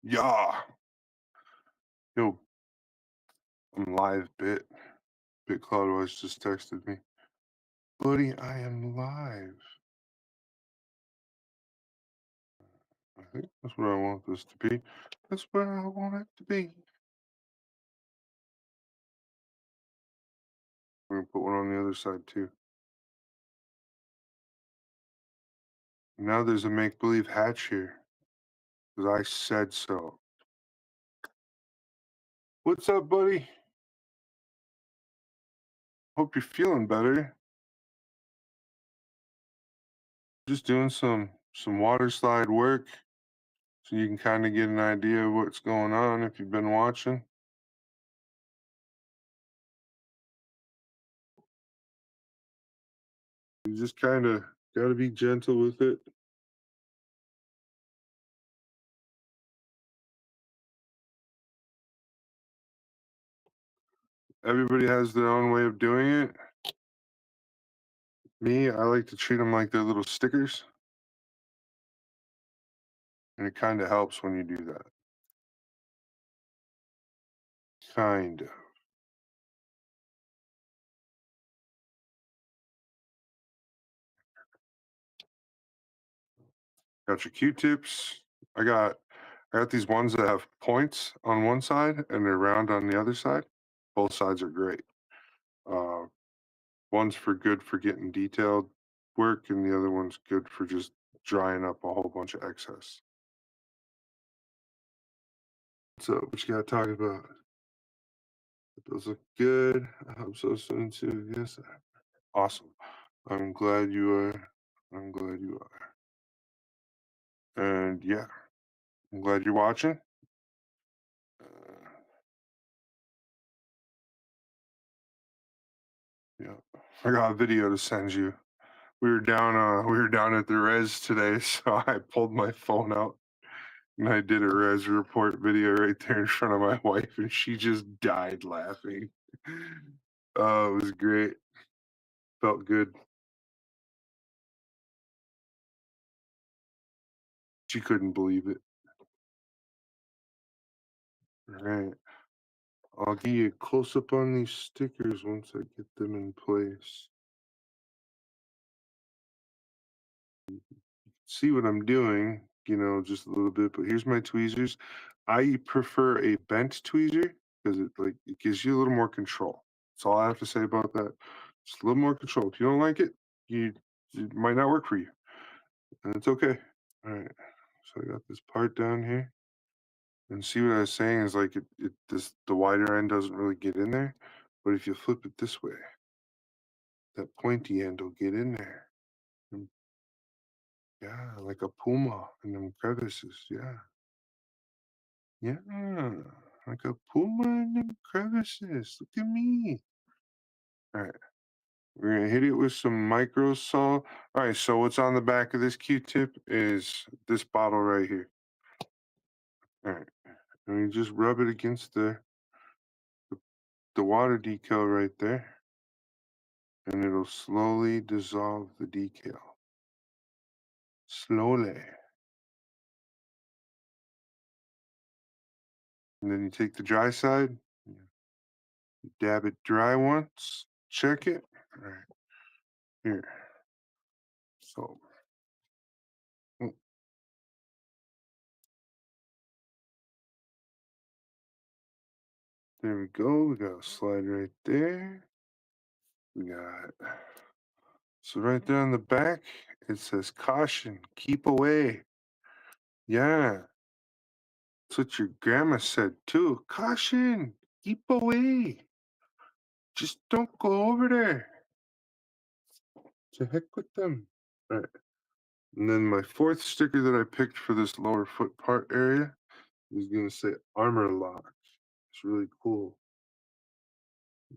Yeah. Yo, I'm live, Bit. Bit Cloudwise just texted me. Buddy, I am live. I think that's what I want this to be. That's where I want it to be. We're going to put one on the other side, too. Now there's a make-believe hatch here. Because I said so. What's up, buddy? Hope you're feeling better. Just doing some water slide work so you can kind of get an idea of what's going on if you've been watching. You just kind of got to be gentle with it. Everybody has their own way of doing it. Me, I like to treat them like they're little stickers. And it kind of helps when you do that. Kind of. Got your Q-tips. I got these ones that have points on one side and they're round on the other side. Both sides are great. One's for good for getting detailed work, and the other one's good for just drying up a whole bunch of excess. So, what you got to talk about? Those look good. I hope so soon too. Yes, awesome. I'm glad you are. I'm glad you are. And yeah, I'm glad you're watching. Yeah, I got a video to send you. We were down at the res today, so I pulled my phone out and I did a res report video right there in front of my wife, and she just died laughing. Oh, it was great. Felt good. She couldn't believe it. All right. I'll give you a close up on these stickers once I get them in place. See what I'm doing, just a little bit, but here's my tweezers. I prefer a bent tweezer because it gives you a little more control. That's all I have to say about that. Just a little more control. If you don't like it, it might not work for you, and it's okay. All right. So I got this part down here, and see what I was saying is like the wider end doesn't really get in there, but if you flip it this way, that pointy end will get in there. And yeah, like a puma in them crevices. Yeah. Yeah, like a puma in them crevices. Look at me. All right, we're gonna hit it with some micro salt. All right, so what's on the back of this Q-tip is this bottle right here. All right, and you just rub it against the water decal right there, and it'll slowly dissolve the decal. Slowly. And then you take the dry side, you dab it dry once, check it. All right, here. So, mm, there we go. We got a slide right there. We got, so right there on the back, it says caution, keep away. Yeah, that's what your grandma said too. Caution, keep away. Just don't go over there. To heck with them. All right. And then my fourth sticker that I picked for this lower foot part area is going to say armor lock. It's really cool.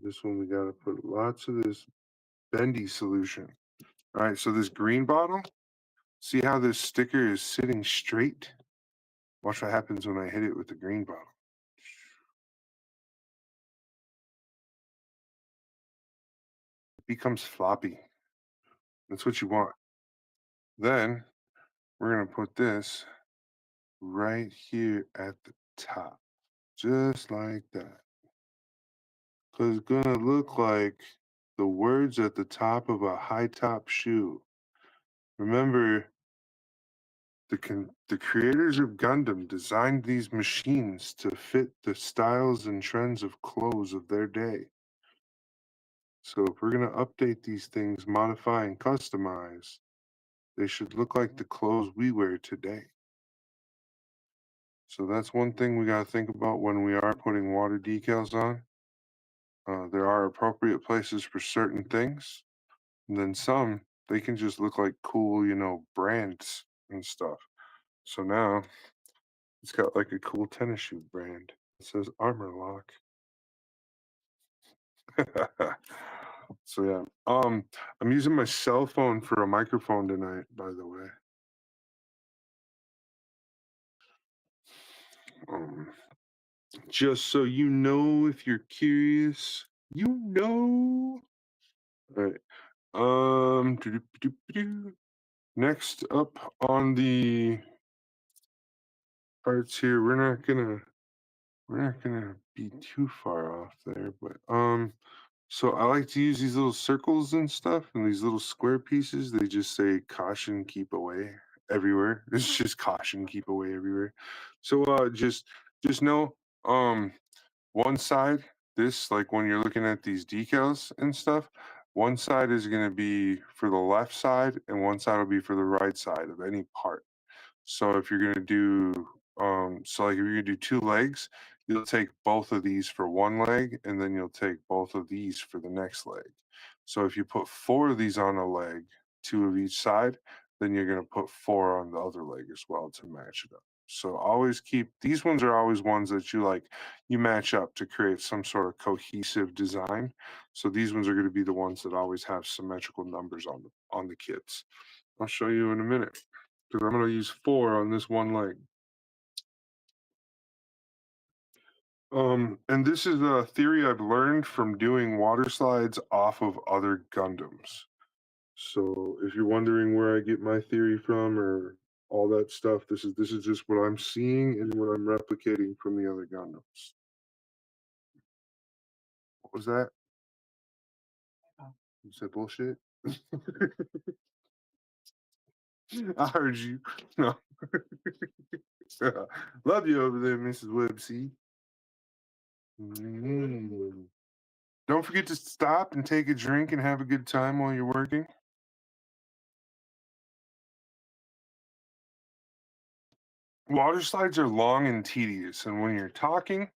This one we got to put lots of this bendy solution. All right, so this green bottle, see how this sticker is sitting straight? Watch what happens when I hit it with the green bottle. It becomes floppy. That's what you want. Then we're going to put this right here at the top, just like that. Because it's going to look like the words at the top of a high top shoe. Remember, the creators of Gundam designed these machines to fit the styles and trends of clothes of their day. So if we're going to update these things, modify and customize, they should look like the clothes we wear today. So that's one thing we got to think about when we are putting water decals on. There are appropriate places for certain things. And then some, they can just look like cool, brands and stuff. So now it's got like a cool tennis shoe brand. It says Armor Lock. So yeah. I'm using my cell phone for a microphone tonight, by the way. Um, just so you know, if you're curious, you know. All right. Doo-doo-doo-doo-doo. Next up on the parts here, we're not gonna be too far off there, but so I like to use these little circles and stuff, and these little square pieces. They just say caution, keep away everywhere. It's just caution, keep away everywhere. So just know, one side, this, like when you're looking at these decals and stuff, one side is going to be for the left side and one side will be for the right side of any part. So if you're going to do, so like if you're going to do two legs, you'll take both of these for one leg and then you'll take both of these for the next leg. So if you put four of these on a leg, two of each side, then you're going to put four on the other leg as well to match it up. So always keep, these ones are always ones that you match up to create some sort of cohesive design. So these ones are going to be the ones that always have symmetrical numbers on the kits. I'll show you in a minute because I'm going to use four on this one leg. And this is a theory I've learned from doing water slides off of other Gundams. So if you're wondering where I get my theory from or all that stuff, this is just what I'm seeing and what I'm replicating from the other Gundams. What was that? You said bullshit? I heard you. No. Love you over there, Mrs. Websey. Mm. Don't forget to stop and take a drink and have a good time while you're working. Water slides are long and tedious, and when you're talking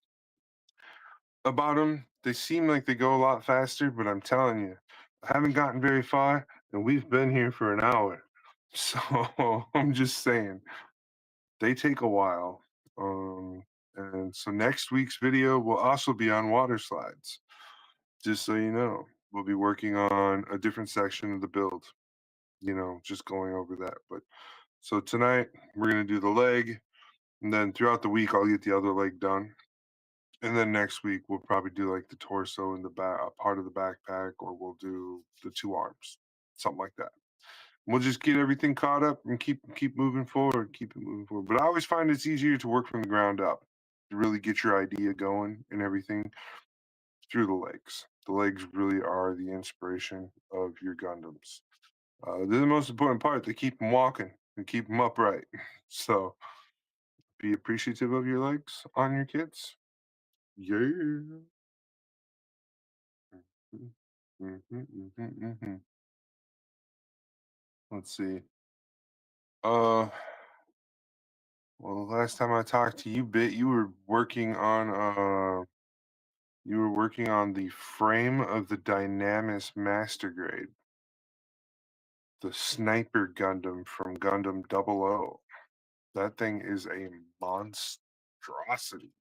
about them, they seem like they go a lot faster, but I'm telling you, I haven't gotten very far, and we've been here for an hour. So I'm just saying, they take a while. And so next week's video will also be on water slides. Just so you know, we'll be working on a different section of the build, just going over that. But so tonight we're going to do the leg, and then throughout the week, I'll get the other leg done. And then next week, we'll probably do like the torso and the back, part of the backpack, or we'll do the 2 arms, something like that. We'll just get everything caught up and keep moving forward, keep it moving forward. But I always find it's easier to work from the ground up, to really get your idea going and everything through the legs. The legs really are the inspiration of your Gundams. They're the most important part. They keep them walking and keep them upright. So be appreciative of your legs on your kids. Yeah. Mhm. Let's see. Well, the last time I talked to you, Bit, you were working on the frame of the Dynamis Master Grade, the Sniper Gundam from Gundam 00. That thing is a monstrosity.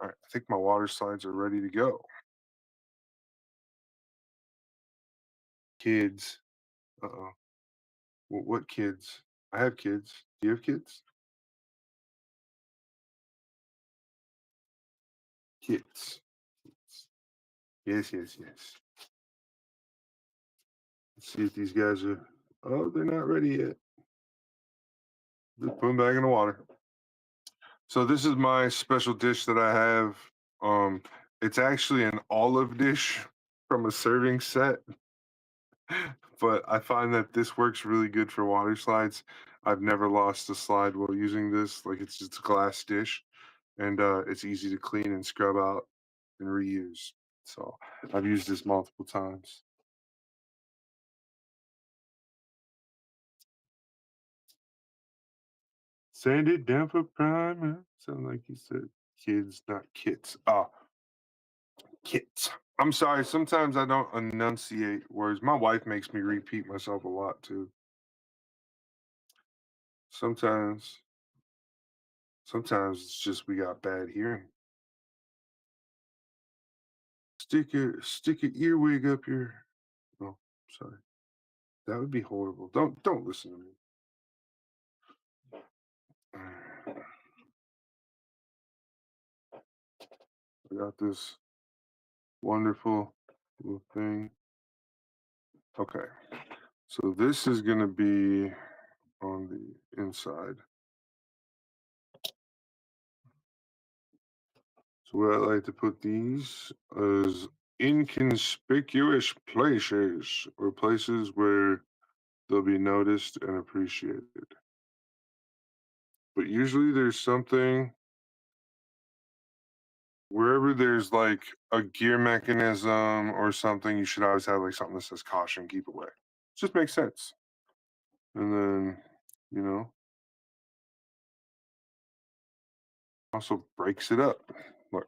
All right, I think my water slides are ready to go. Kids. Uh-oh. What kids? I have kids. Do you have kids? Kids. Yes, yes, yes. Let's see if these guys are. Oh, they're not ready yet. Just put them back in the water. So this is my special dish that I have. It's actually an olive dish from a serving set, but I find that this works really good for water slides. I've never lost a slide while using this. Like, it's just a glass dish, and it's easy to clean and scrub out and reuse. So I've used this multiple times. Sand it down for primer. Sound like you said kids, not kits. Ah, kits. I'm sorry. Sometimes I don't enunciate words. My wife makes me repeat myself a lot too. Sometimes, sometimes it's just we got bad hearing. Stick your earwig up your. Oh, sorry. That would be horrible. Don't listen to me. I got this wonderful little thing. Okay, so this is gonna be on the inside. So where I like to put these is inconspicuous places, or places where they'll be noticed and appreciated. But usually there's something wherever there's like a gear mechanism or something, you should always have like something that says caution, keep away. Just makes sense. And then, you know, also breaks it up. Look.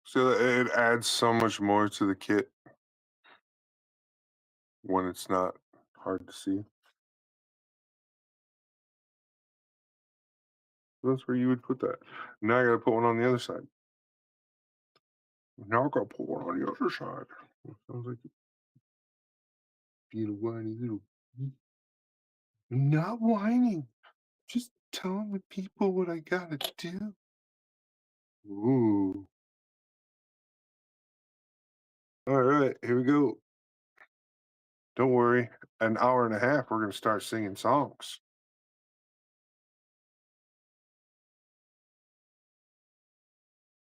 So it adds so much more to the kit when it's not hard to see. That's where you would put that. Now I gotta put one on the other side. Now I gotta put one on the other side. Sounds like being a whiny little. Not whining. Just telling the people what I gotta do. Ooh. All right, here we go. Don't worry. An hour and a half, we're gonna start singing songs.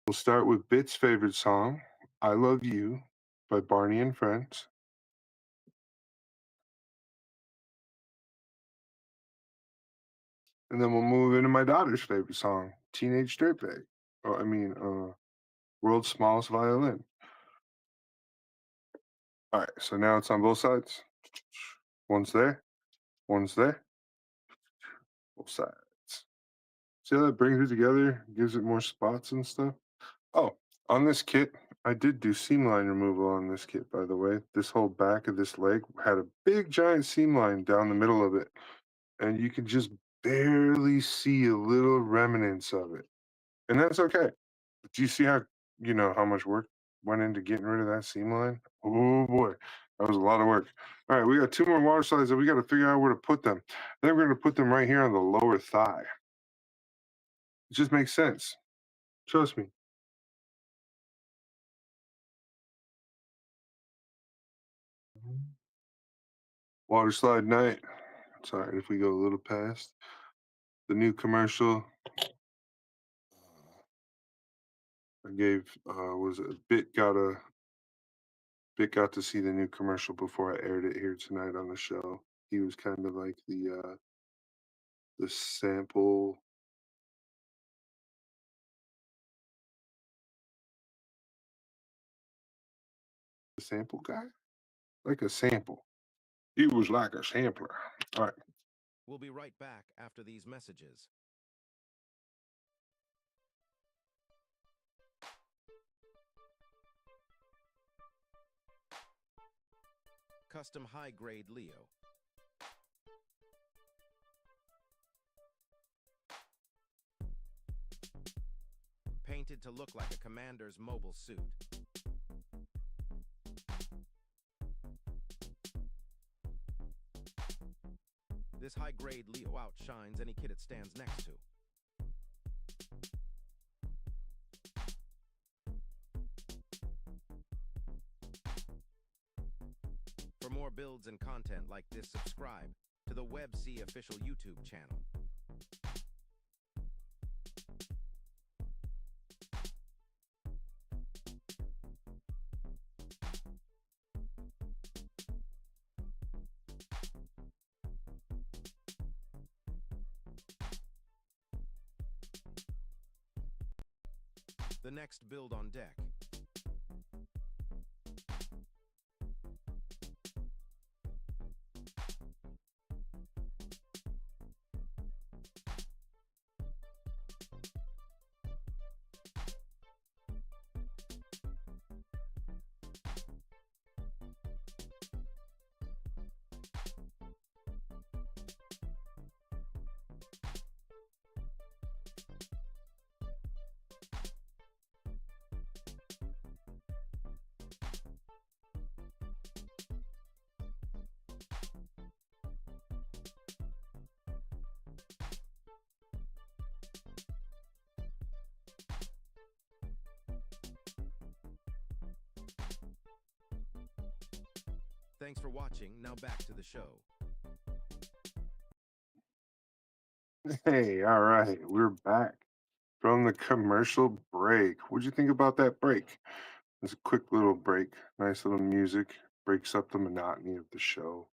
We'll start with Bit's favorite song, "I Love You" by Barney and Friends. And then we'll move into my daughter's favorite song, Teenage Dirtbag. Oh, I mean, World's Smallest Violin. All right, so now it's on both sides. One's there, one's there, both sides. See how that brings it together, gives it more spots and stuff? Oh, on this kit, I did do seam line removal on this kit, by the way. This whole back of this leg had a big giant seam line down the middle of it. And you can just barely see a little remnants of it. And that's okay. Do you see how, how much work went into getting rid of that seam line? Oh boy, that was a lot of work. All right, we got 2 more water slides that we got to figure out where to put them. Then we're going to put them right here on the lower thigh. It just makes sense. Trust me. Water slide night. Sorry if we go a little past. The new commercial I gave was a Bit got to see the new commercial before I aired it here tonight on the show. He was kind of like the sample. The sample guy? Like a sample. He was like a sampler. All right. We'll be right back after these messages. Custom high-grade Leo. Painted to look like a commander's mobile suit. This high-grade Leo outshines any kit it stands next to. For more builds and content like this, subscribe to the WebC official YouTube channel. The next build on deck. Thanks for watching. Now back to the show. Hey, all right. We're back from the commercial break. What'd you think about that break? It's a quick little break. Nice little music. Breaks up the monotony of the show.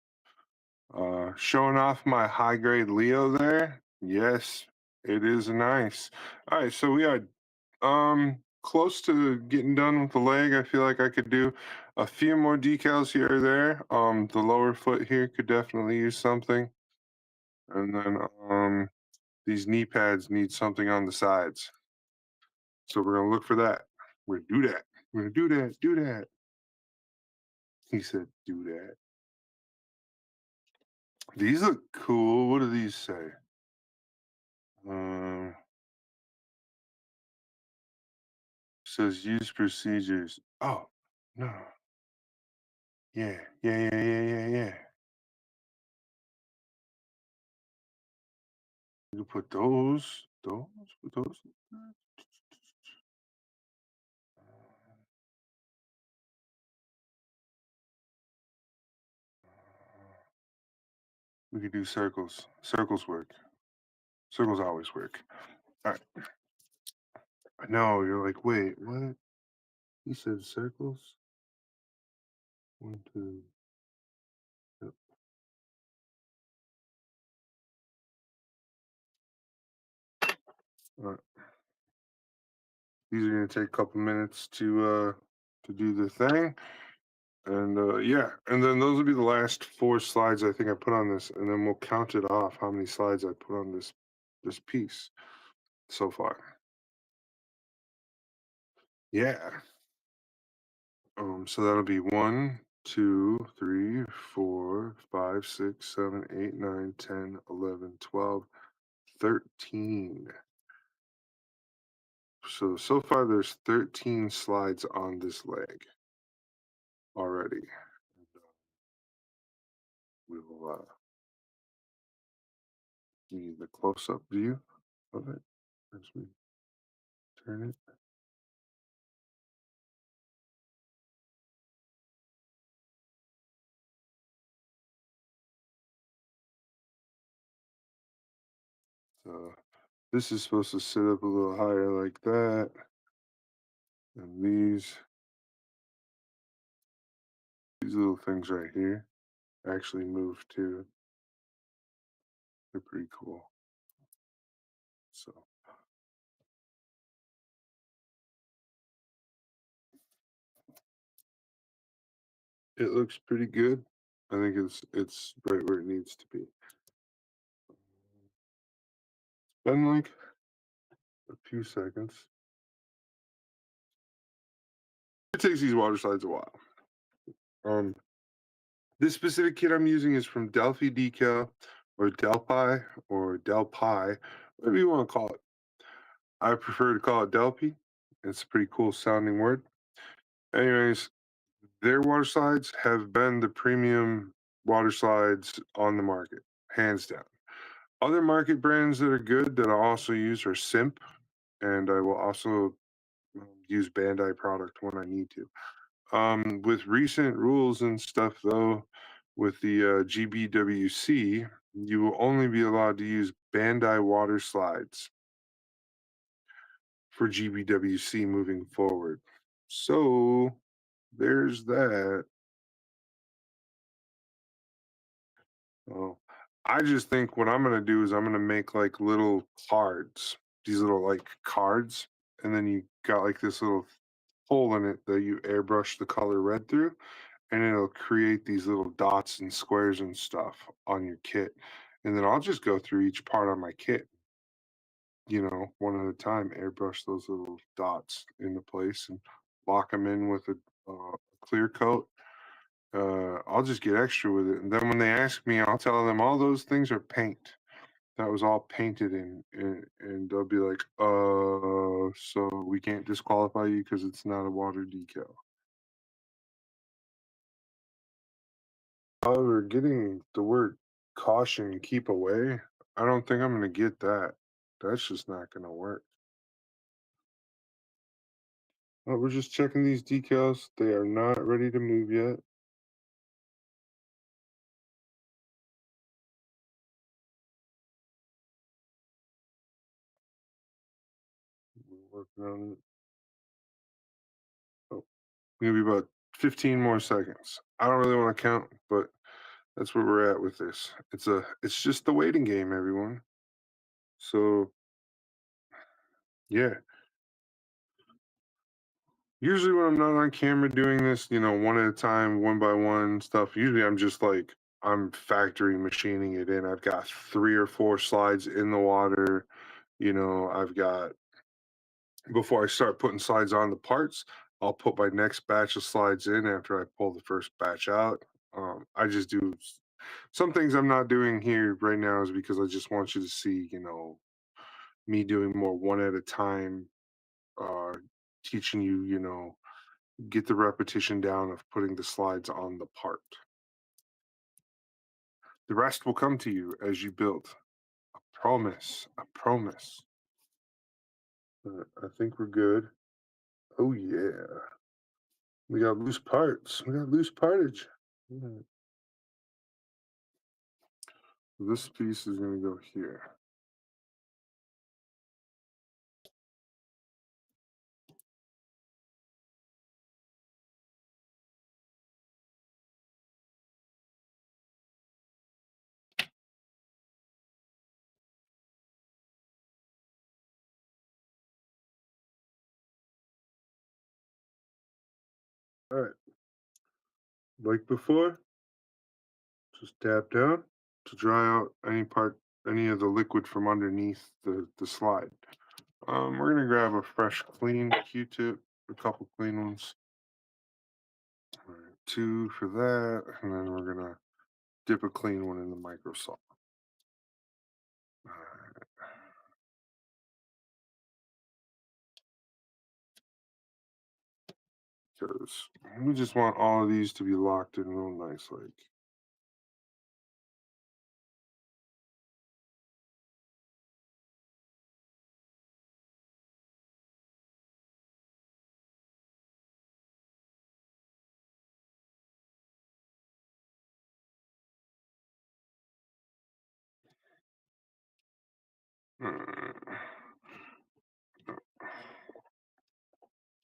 Showing off my high grade Leo there. Yes, it is nice. All right, so we are close to getting done with the leg. I feel like I could do a few more decals here or there. The lower foot here could definitely use something. And then these knee pads need something on the sides. So we're gonna look for that. We're gonna do that. We're gonna do that. Do that. He said, do that. These look cool. What do these say? Says use procedures. Oh, no. Yeah. You can put those. Put those. We could do circles. Circles work. Circles always work. All right. I know, you're like, wait, what? He said circles? 1, 2. Yep. All right. These are going to take a couple minutes to do the thing. And yeah, and then those will be the last 4 slides I think I put on this, and then we'll count it off how many slides I put on this piece so far. Yeah. So that'll be 1, 2, 3, 4, 5, 6, 7, 8, 9, 10, 11, 12, 13. So far there's 13 slides on this leg already. We will give you the close-up view of it as we turn it. So this is supposed to sit up a little higher like that. And these little things right here actually move too. They're pretty cool. So it looks pretty good. I think it's right where it needs to be. It's been like a few seconds. It takes these water slides a while. This specific kit I'm using is from Delphi Decal or Delpi or Delpi, whatever you want to call it. I prefer to call it Delphi. It's a pretty cool sounding word. Anyways, their water slides have been the premium water slides on the market, hands down. Other market brands that are good that I also use are Simp, and I will also use Bandai product when I need to. With recent rules and stuff, though, with the GBWC, you will only be allowed to use Bandai water slides for GBWC moving forward. So there's that. Oh, I just think what I'm gonna do is I'm gonna make like little cards, these little like cards, and then you got like this little hole in it that you airbrush the color red through, and it'll create these little dots and squares and stuff on your kit. And then I'll just go through each part on my kit, one at a time, airbrush those little dots into place and lock them in with a clear coat. I'll just get extra with it. And then when they ask me, I'll tell them all those things are paint. That was all painted in, and they'll be like, so we can't disqualify you because it's not a water decal. However, getting the word caution, keep away, I don't think I'm going to get that. That's just not going to work. We're just checking these decals. They are not ready to move yet. We're working on it. Oh, maybe about 15 more seconds. I don't really want to count, but that's where we're at with this. It's just the waiting game, everyone. So yeah. Usually when I'm not on camera doing this, one at a time, one by one stuff, usually I'm just like I'm factory machining it in. I've got 3 or 4 slides in the water. I've got, before I start putting slides on the parts, I'll put my next batch of slides in after I pull the first batch out. I just do some things I'm not doing here right now is because I just want you to see, me doing more one at a time, teaching you, get the repetition down of putting the slides on the part. The rest will come to you as you build. I promise. I promise. I think we're good. Oh yeah. We got loose parts. We got loose partage. Yeah. This piece is going to go here. All right. Like before, just dab down to dry out any of the liquid from underneath the slide. We're gonna grab a fresh, clean Q-tip, a couple clean ones. All right, 2 for that, and then we're gonna dip a clean one in the microsalt. All right. Because we just want all of these to be locked in real nice, like.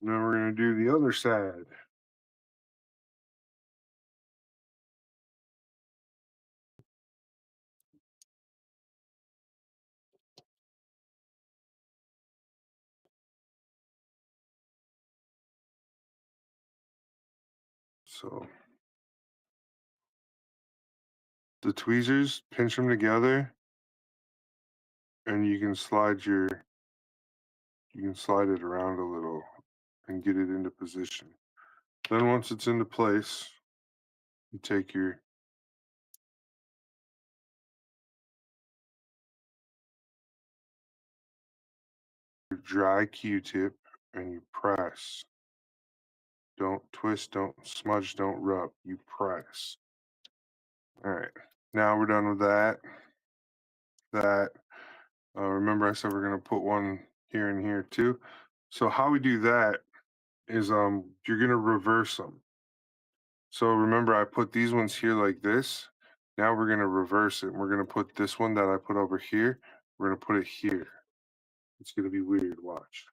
Now we're going to do the other side. So the tweezers, pinch them together, and you can slide it around a little and get it into position. Then once it's into place, you take your dry Q-tip and you press. Don't twist, don't smudge, don't rub. You press. All right. Now we're done with that. Remember I said we're going to put one here and here too. So how we do that is you're going to reverse them. So remember I put these ones here like this. Now we're going to reverse it. We're going to put this one that I put over here. We're going to put it here. It's going to be weird. Watch.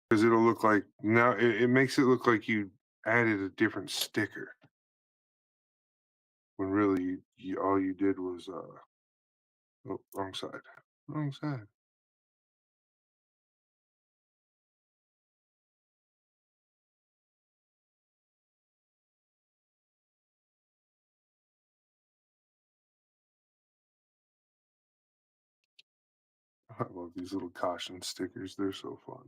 Because it'll look like now it makes it look like you added a different sticker when really all you did was oh, wrong side. I love these little caution stickers. They're so fun.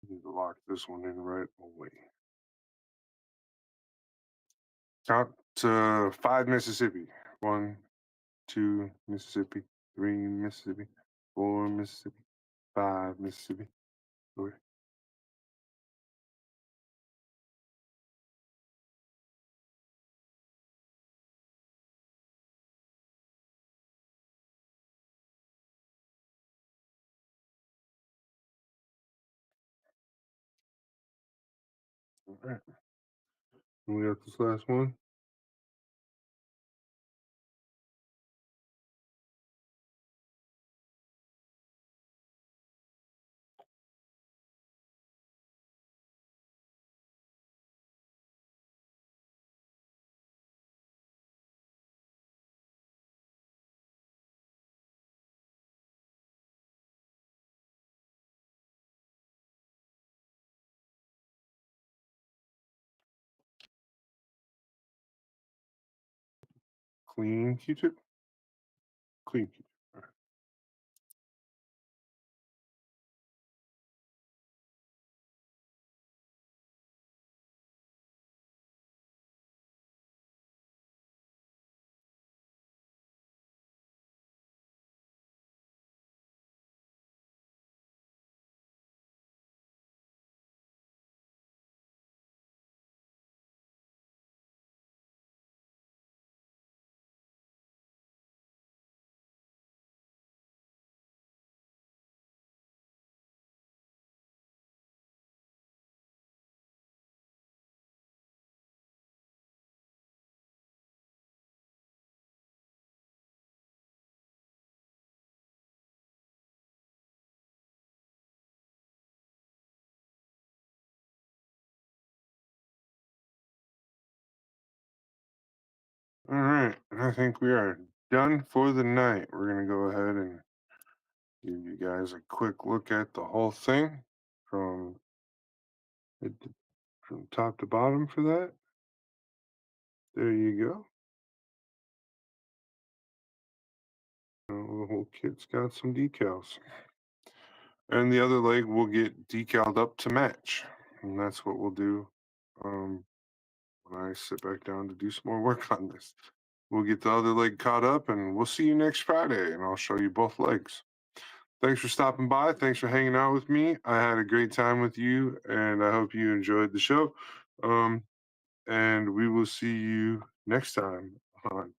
Need to lock this one in right away. Count to 5 Mississippi. 1, 2 Mississippi, 3 Mississippi, 4 Mississippi, 5 Mississippi. Okay. All right. And we got this last one. Clean Q-tip. Clean Q-tip. All right. right. I think we are done for the night. We're going to go ahead and give you guys a quick look at the whole thing from top to bottom for that. There you go. The whole kit's got some decals. And the other leg will get decaled up to match. And that's what we'll do when I sit back down to do some more work on this. We'll get the other leg caught up, and we'll see you next Friday, and I'll show you both legs. Thanks for stopping by. Thanks for hanging out with me. I had a great time with you, and I hope you enjoyed the show. And we will see you next time on